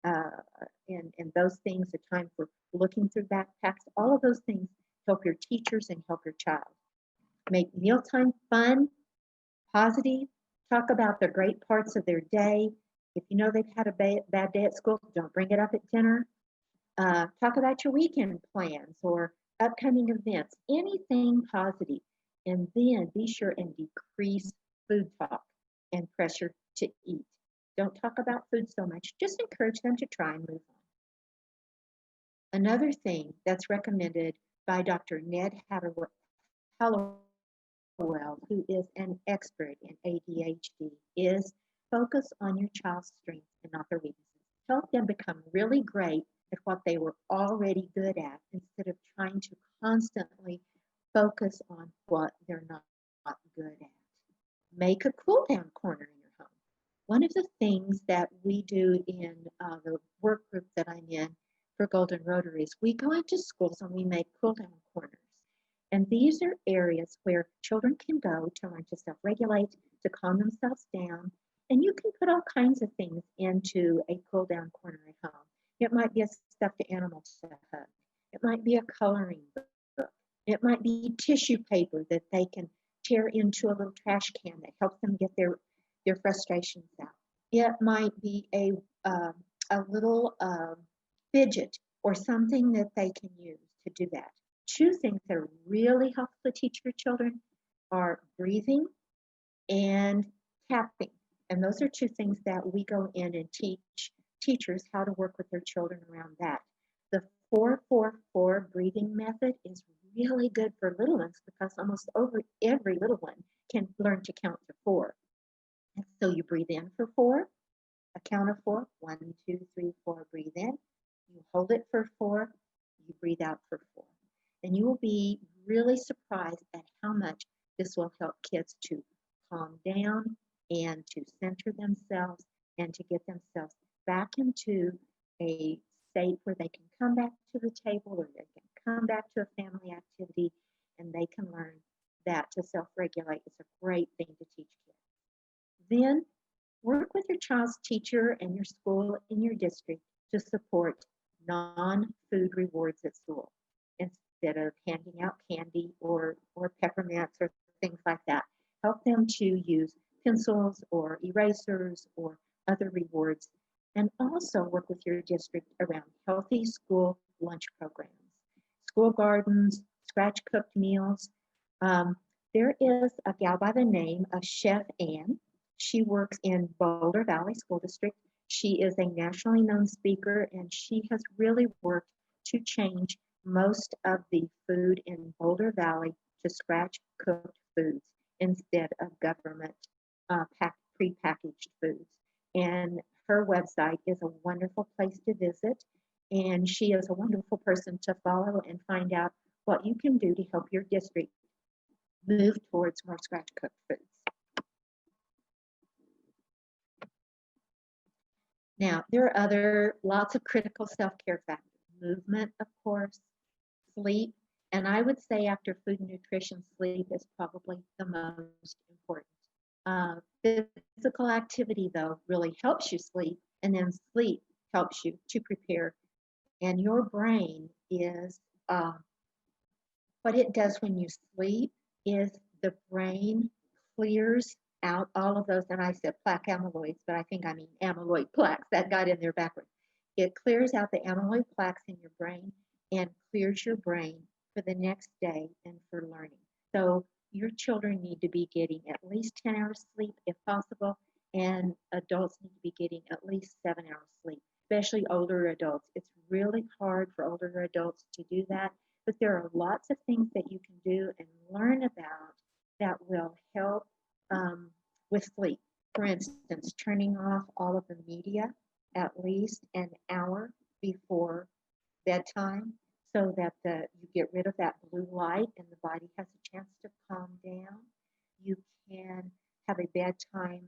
and those things, the time for looking through backpacks, all of those things help your teachers and help your child. Make mealtime fun, positive, talk about the great parts of their day. If you know they've had a bad day at school, don't bring it up at dinner. Talk about your weekend plans or upcoming events, anything positive. And then be sure and decrease food talk and pressure to eat. Don't talk about food so much. Just encourage them to try and move on. Another thing that's recommended by Dr. Ned Hallowell, who is an expert in ADHD, is focus on your child's strengths and not their weaknesses. Help them become really great at what they were already good at instead of trying to constantly focus on what they're not good at. Make a cool down corner in your home. One of the things that we do in the work group that I'm in for Golden Rotary is we go into schools and we make cool down corners. And these are areas where children can go to learn to self-regulate, to calm themselves down. And you can put all kinds of things into a cool down corner at home. It might be a stuffed animal to hug. It might be a coloring book. It might be tissue paper that they can tear into a little trash can that helps them get their frustrations out. It might be a little fidget or something that they can use to do that. Two things that are really helpful to teach your children are breathing and tapping. And those are two things that we go in and teach teachers how to work with their children around that. The 4-4-4 breathing method is really good for little ones because almost every little one can learn to count to 4. And so you breathe in for 4, a count of 4, 1, 2, 3, 4, breathe in. You hold it for 4, you breathe out for 4. And you will be really surprised at how much this will help kids to calm down and to center themselves and to get themselves back into a state where they can come back to the table or they can come back to a family activity and they can learn that to self-regulate is a great thing to teach kids. Then work with your child's teacher and your school in your district to support non-food rewards at school instead of handing out candy or peppermints or things like that. Help them to use pencils or erasers or other rewards, and also work with your district around healthy school lunch programs, school gardens, scratch cooked meals. There is a gal by the name of Chef Ann. She works in Boulder Valley School District. She is a nationally known speaker, and she has really worked to change most of the food in Boulder Valley to scratch cooked foods instead of government prepackaged foods. And her website is a wonderful place to visit, and she is a wonderful person to follow and find out what you can do to help your district move towards more scratch cooked foods. Now, there are lots of critical self-care factors. Movement, of course, sleep, and I would say after food and nutrition, sleep is probably the most important. Physical activity, though, really helps you sleep, and then sleep helps you to prepare. And your brain is, what it does when you sleep is the brain clears out all of those, and I said plaque amyloids, but I think I mean amyloid plaques. That got in there backwards. It clears out the amyloid plaques in your brain and clears your brain for the next day and for learning. So your children need to be getting at least 10 hours sleep if possible, and adults need to be getting at least 7 hours sleep, especially older adults. It's really hard for older adults to do that, but there are lots of things that you can do and learn about that will help with sleep. For instance, turning off all of the media at least an hour before bedtime so that you get rid of that blue light and the body has a chance to calm down. You can have a bedtime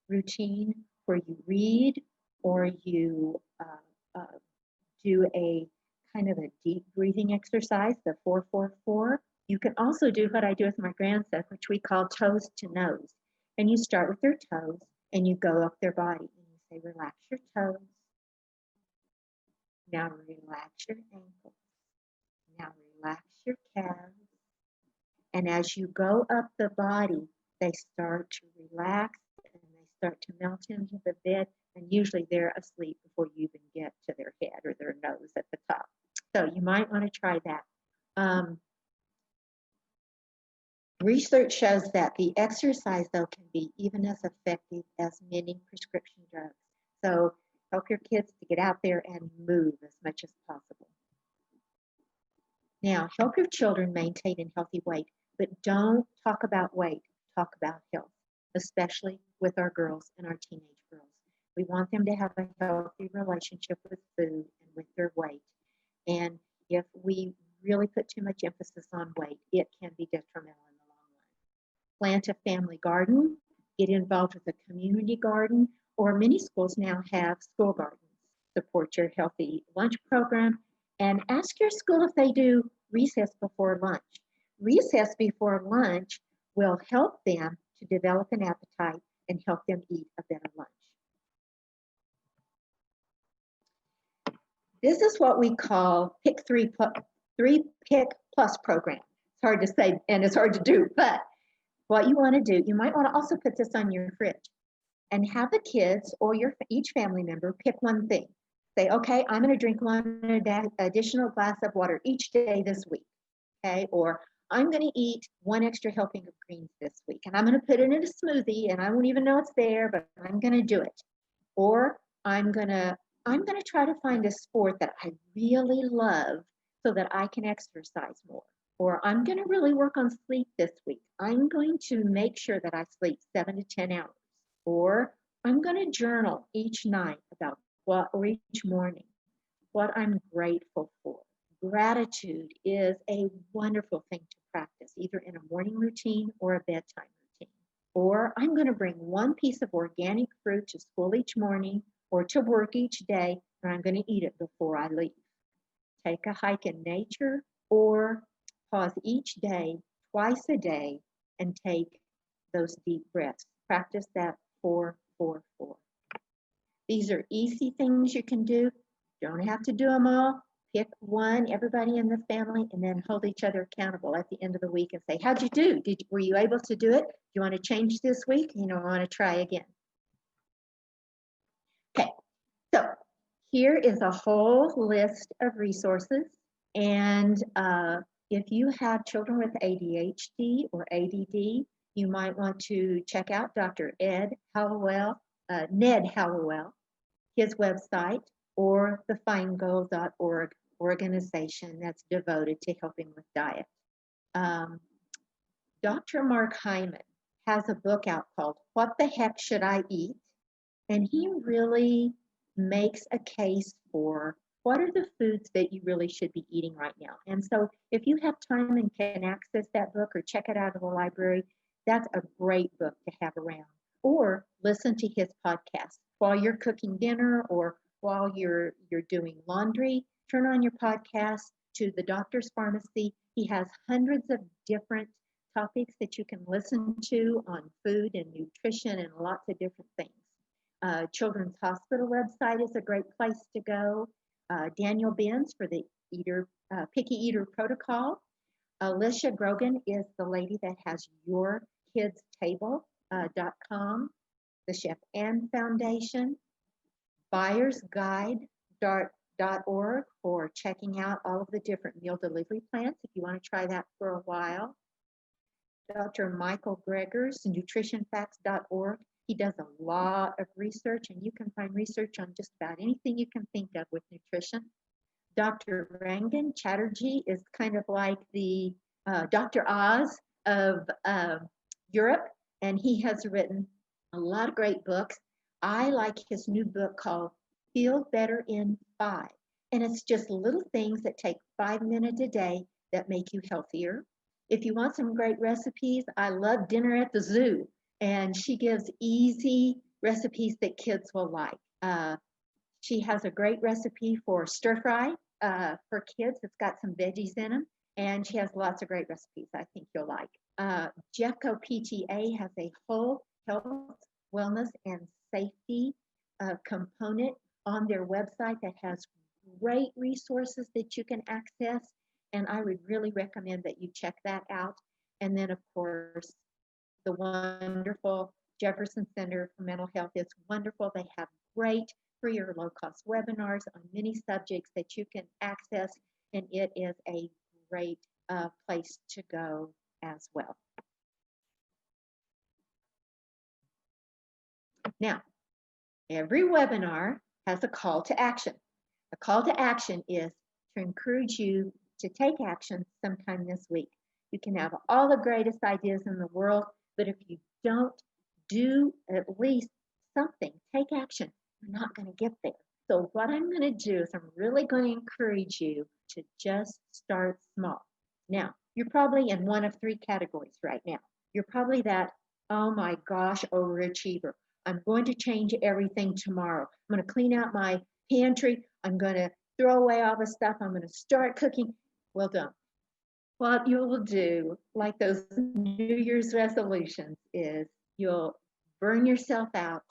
routine where you read or you do a kind of a deep breathing exercise, the 4-4-4. You can also do what I do with my grandson, which we call toes to nose. And you start with their toes and you go up their body and you say, relax your toes. Now relax your ankles. Now relax your calves. And as you go up the body, they start to relax and they start to melt into the bed. And usually they're asleep before you even get to their head or their nose at the top. So you might want to try that. Research shows that the exercise, though, can be even as effective as many prescription drugs. So help your kids to get out there and move as much as possible. Now, help your children maintain a healthy weight, but don't talk about weight, talk about health, especially with our girls and our teenage girls. We want them to have a healthy relationship with food and with their weight. And if we really put too much emphasis on weight, it can be detrimental in the long run. Plant a family garden, get involved with a community garden, or many schools now have school gardens. Support your healthy lunch program, and ask your school if they do recess before lunch. Recess before lunch will help them to develop an appetite and help them eat a better lunch. This is what we call Pick 3 Pick Plus program. It's hard to say and it's hard to do, but what you want to do, you might want to also put this on your fridge and have the kids or each family member pick one thing. Say, okay, I'm going to drink one additional glass of water each day this week, okay? Or I'm going to eat one extra helping of greens this week, and I'm going to put it in a smoothie, and I won't even know it's there, but I'm going to do it. Or I'm going to try to find a sport that I really love so that I can exercise more. Or I'm going to really work on sleep this week. I'm going to make sure that I sleep 7 to 10 hours. Or I'm going to journal each night about or each morning what I'm grateful for. Gratitude is a wonderful thing to practice, either in a morning routine or a bedtime routine. Or I'm going to bring one piece of organic fruit to school each morning or to work each day, and I'm going to eat it before I leave. take a hike in nature, or pause each day, twice a day, and take those deep breaths. Practice that 4-4-4. These are easy things you can do. You don't have to do them all. Pick one, everybody in the family, and then hold each other accountable at the end of the week and say, how'd you do? Were you able to do it? Do you want to change this week? I want to try again. Okay, so here is a whole list of resources. And if you have children with ADHD or ADD, you might want to check out Dr. Ned Hallowell, his website, or the findgoal.org organization that's devoted to helping with diet. Dr. Mark Hyman has a book out called What the Heck Should I Eat? And he really makes a case for what are the foods that you really should be eating right now. And so if you have time and can access that book or check it out of the library, that's a great book to have around. Or listen to his podcast while you're cooking dinner or while you're doing laundry. Turn on your podcast to the doctor's pharmacy. He has hundreds of different topics that you can listen to on food and nutrition and lots of different things. Children's Hospital website is a great place to go. Daniel Benz for the Picky Eater Protocol. Alicia Grogan is the lady that has YourKidsTable.com. The Chef Ann Foundation. BuyersGuide.org for checking out all of the different meal delivery plans if you want to try that for a while. Dr. Michael Gregor's NutritionFacts.org. He does a lot of research, and you can find research on just about anything you can think of with nutrition. Dr. Rangan Chatterjee is kind of like the Dr. Oz of Europe, and he has written a lot of great books. I like his new book called Feel Better in 5, and it's just little things that take 5 minutes a day that make you healthier. If you want some great recipes, I love Dinner at the Zoo, and she gives easy recipes that kids will like. She has a great recipe for stir fry for kids. It's got some veggies in them, and she has lots of great recipes I think you'll like. Jeffco PTA has a whole health, wellness, and safety component on their website that has great resources that you can access, and I would really recommend that you check that out. And then, of course, the wonderful Jefferson Center for Mental Health is wonderful. They have great free or low-cost webinars on many subjects that you can access, and it is a great place to go as well. Now, every webinar has a call to action. A call to action is to encourage you to take action sometime this week. You can have all the greatest ideas in the world, but if you don't do at least something, take action, you're not going to get there. So what I'm going to do is I'm really going to encourage you to just start small. Now, you're probably in one of three categories right now. You're probably that, oh my gosh, overachiever. I'm going to change everything tomorrow. I'm going to clean out my pantry. I'm going to throw away all the stuff. I'm going to start cooking. Well done. What you will do, like those New Year's resolutions, is you'll burn yourself out,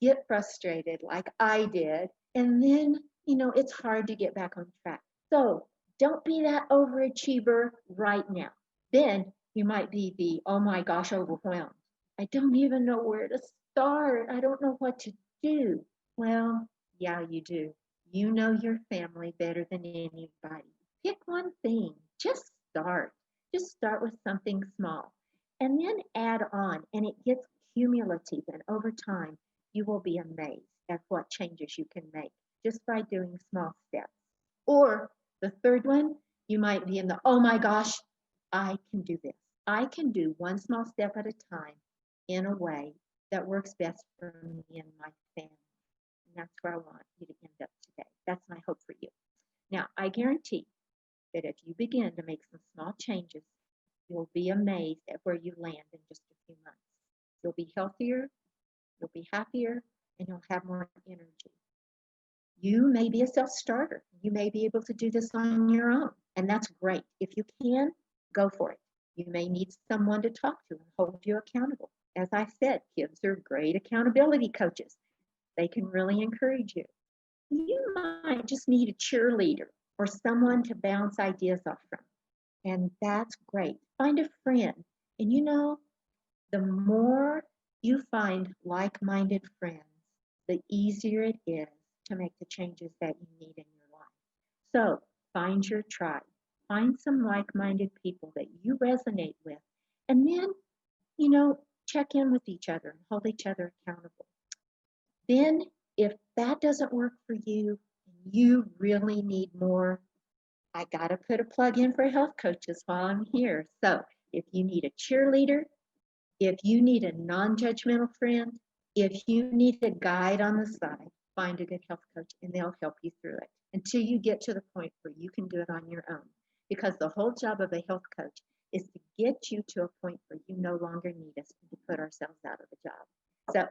get frustrated like I did, and then, it's hard to get back on track. So don't be that overachiever right now. Then you might be the, oh my gosh, overwhelmed. I don't even know where to start. I don't know what to do. Well, yeah, you do. You know your family better than anybody. Pick one thing. Just start. Just start with something small. And then add on. And it gets cumulative. And over time, you will be amazed at what changes you can make just by doing small steps. Or the third one, you might be in the, oh my gosh, I can do this. I can do one small step at a time in a way that works best for me and my family. And that's where I want you to end up today. That's my hope for you. Now, I guarantee that if you begin to make some small changes, you'll be amazed at where you land in just a few months. You'll be healthier, you'll be happier, and you'll have more energy. You may be a self-starter. You may be able to do this on your own, and that's great. If you can, go for it. You may need someone to talk to and hold you accountable. As I said, kids are great accountability coaches. They can really encourage you. You might just need a cheerleader or someone to bounce ideas off from, and that's great. Find a friend, and the more you find like-minded friends, the easier it is to make the changes that you need in your life. So find your tribe, find some like-minded people that you resonate with, and then, you know, check in with each other and hold each other accountable. Then, if that doesn't work for you, and you really need more, I got to put a plug in for health coaches while I'm here. So if you need a cheerleader, if you need a non-judgmental friend, if you need a guide on the side, find a good health coach and they'll help you through it until you get to the point where you can do it on your own. Because the whole job of a health coach is to get you to a point where you no longer need us and to put ourselves out of a job. So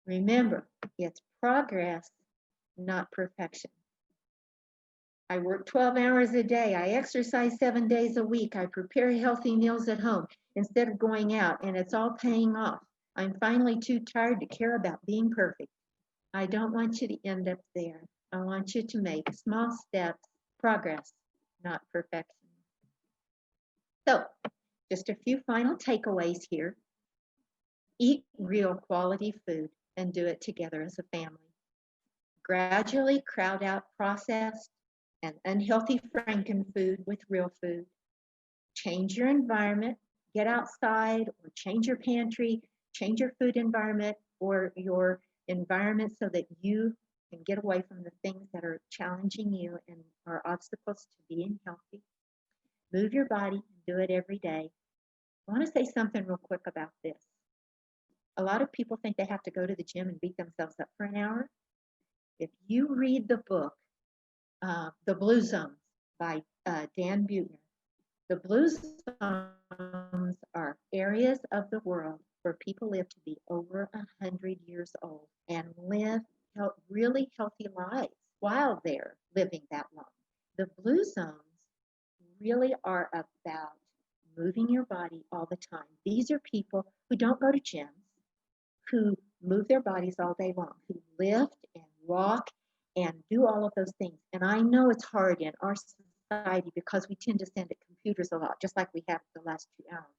remember, it's progress, not perfection. I work 12 hours a day. I exercise 7 days a week. I prepare healthy meals at home instead of going out, and it's all paying off. I'm finally too tired to care about being perfect. I don't want you to end up there. I want you to make small steps, progress, not perfection. So, just a few final takeaways here. Eat real quality food and do it together as a family. Gradually crowd out processed and unhealthy frankenfood with real food. Change your environment, get outside or change your pantry, change your food environment or your environment so that you can get away from the things that are challenging you and are obstacles to being healthy. Move your body and do it every day. I want to say something real quick about this. A lot of people think they have to go to the gym and beat themselves up for an hour. If you read the book, The Blue Zones by Dan Buettner, the blue zones are areas of the world where people live to be over 100 years old and live really healthy lives while they're living that long. The blue zones really are about moving your body all the time. These are people who don't go to gyms, who move their bodies all day long, who lift and walk and do all of those things. And I know it's hard in our society because we tend to stand at computers a lot, just like we have the last 2 hours.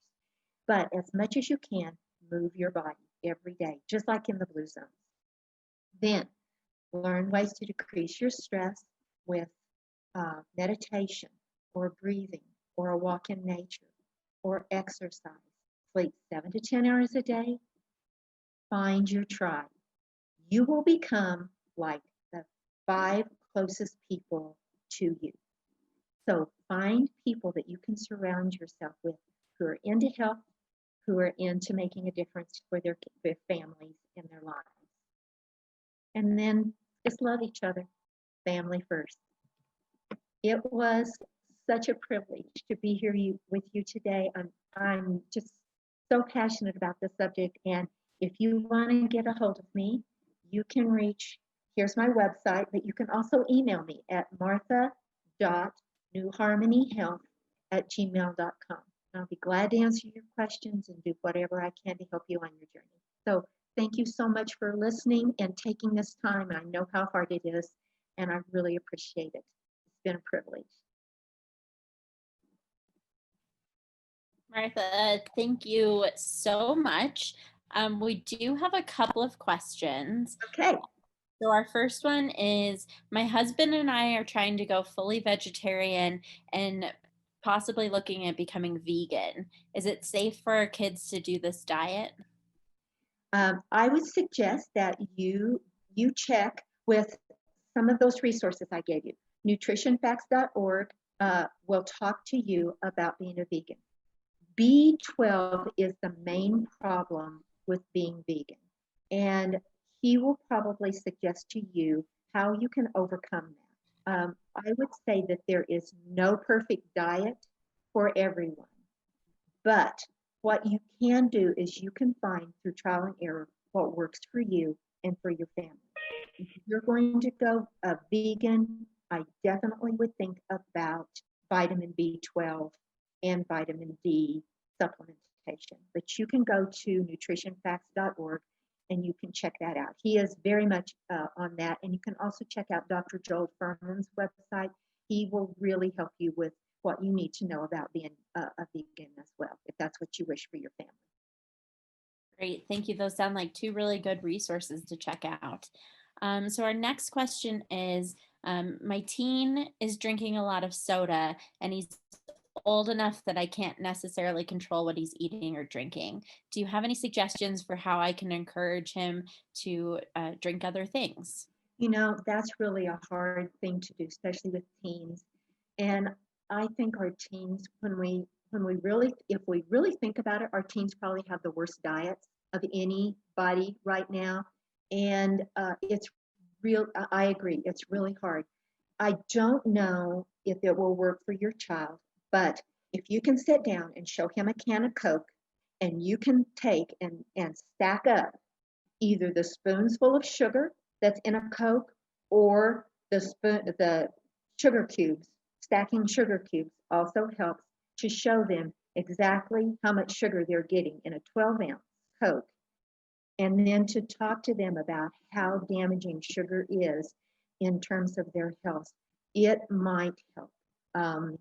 But as much as you can, move your body every day, just like in the blue zones. Then learn ways to decrease your stress with meditation or breathing or a walk in nature or exercise. Sleep 7 to 10 hours a day. Find your tribe. You will become like the 5 closest people to you. So find people that you can surround yourself with who are into health, who are into making a difference for their families and their lives. And then just love each other, family first. It was such a privilege to be here with you today. I'm just so passionate about this subject. And if you want to get a hold of me, you can here's my website, but you can also email me at martha.newharmonyhealth@gmail.com. I'll be glad to answer your questions and do whatever I can to help you on your journey. So thank you so much for listening and taking this time. I know how hard it is, and I really appreciate it. It's been a privilege. Martha, thank you so much. We do have a couple of questions. Okay. So our first one is, my husband and I are trying to go fully vegetarian and possibly looking at becoming vegan. Is it safe for our kids to do this diet? I would suggest that you check with some of those resources I gave you. Nutritionfacts.org will talk to you about being a vegan. B12 is the main problem with being vegan, and he will probably suggest to you how you can overcome that. I would say that there is no perfect diet for everyone, but what you can do is you can find through trial and error what works for you and for your family. If you're going to go vegan, I definitely would think about vitamin B12 and vitamin D supplementation. But you can go to nutritionfacts.org and you can check that out. He is very much on that. And you can also check out Dr. Joel Furman's website. He will really help you with what you need to know about being a vegan as well, if that's what you wish for your family. Great. Thank you. Those sound like two really good resources to check out. So our next question is, my teen is drinking a lot of soda and he's old enough that I can't necessarily control what he's eating or drinking. Do you have any suggestions for how I can encourage him to drink other things? You know, that's really a hard thing to do, especially with teens. And I think our teens, when we really, if we really think about it, our teens probably have the worst diets of anybody right now. And it's real. I agree. It's really hard. I don't know if it will work for your child, but if you can sit down and show him a can of Coke, and you can take and stack up either the spoons full of sugar that's in a Coke or the sugar cubes. Stacking sugar cubes also helps to show them exactly how much sugar they're getting in a 12-ounce Coke, and then to talk to them about how damaging sugar is in terms of their health. It might help. Um,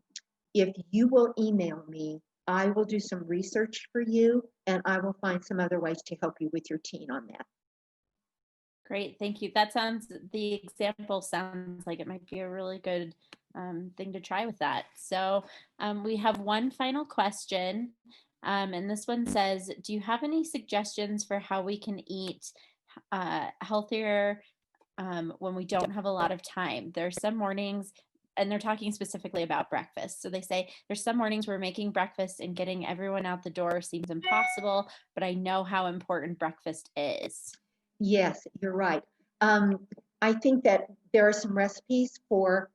if you will email me, I will do some research for you and I will find some other ways to help you with your teen on that. Great, thank you. The example sounds like it might be a really good thing to try with that. So we have one final question. And this one says, do you have any suggestions for how we can eat healthier when we don't have a lot of time? There's some mornings, and they're talking specifically about breakfast. So they say there's some mornings where making breakfast and getting everyone out the door seems impossible, but I know how important breakfast is. Yes, you're right. I think that there are some recipes for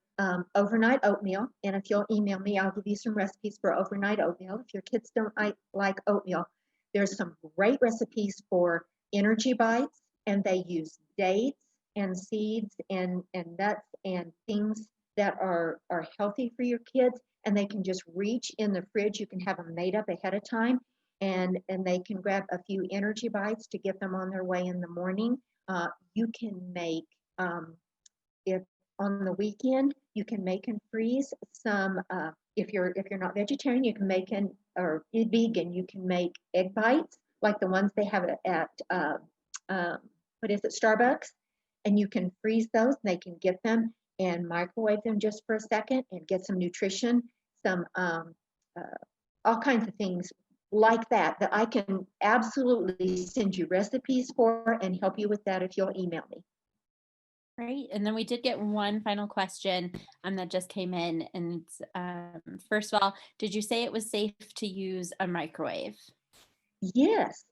overnight oatmeal. And if you'll email me, I'll give you some recipes for overnight oatmeal. If your kids don't like oatmeal, there's some great recipes for energy bites, and they use dates and seeds and nuts and things that are healthy for your kids. And they can just reach in the fridge. You can have them made up ahead of time, and they can grab a few energy bites to get them on their way in the morning. You can make if on the weekend you can make and freeze some. If you're not vegetarian, you can make or vegan. You can make egg bites like the ones they have at what is it, Starbucks, and you can freeze those. And they can get them and microwave them just for a second and get some nutrition, some all kinds of things like that I can absolutely send you recipes for and help you with that if you'll email me. Great. And then we did get one final question that just came in. And it's, first of all, did you say it was safe to use a microwave? Yes,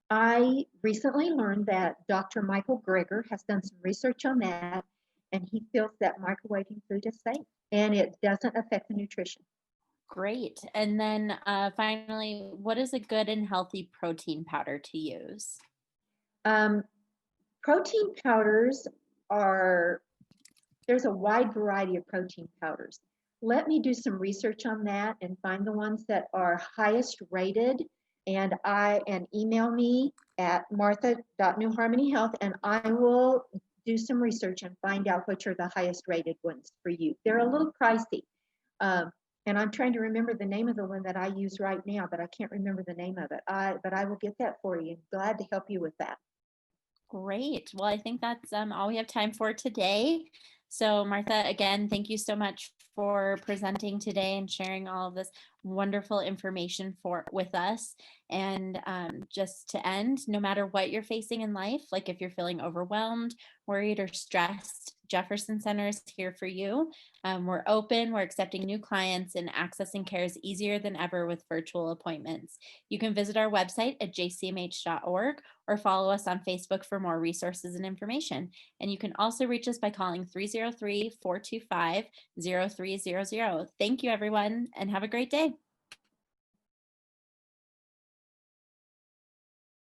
I recently learned that Dr. Michael Greger has done some research on that, and he feels that microwaving food is safe and it doesn't affect the nutrition. Great. And then finally, what is a good and healthy protein powder to use? Um, Protein powders there's a wide variety of protein powders. Let me do some research on that and find the ones that are highest rated, and email me at martha.newharmonyhealth, and I will do some research and find out which are the highest rated ones for you. They're a little pricey. And I'm trying to remember the name of the one that I use right now, but I can't remember the name of it. But I will get that for you. Glad to help you with that. Great. Well, I think that's all we have time for today. So, Martha, again, thank you so much for presenting today and sharing all of this wonderful information with us. And just to end, no matter what you're facing in life, like if you're feeling overwhelmed, worried, or stressed, Jefferson Center is here for you. We're open, we're accepting new clients, and accessing care is easier than ever with virtual appointments. You can visit our website at jcmh.org or follow us on Facebook for more resources and information. And you can also reach us by calling 303-425-0300. Thank you, everyone, and have a great day.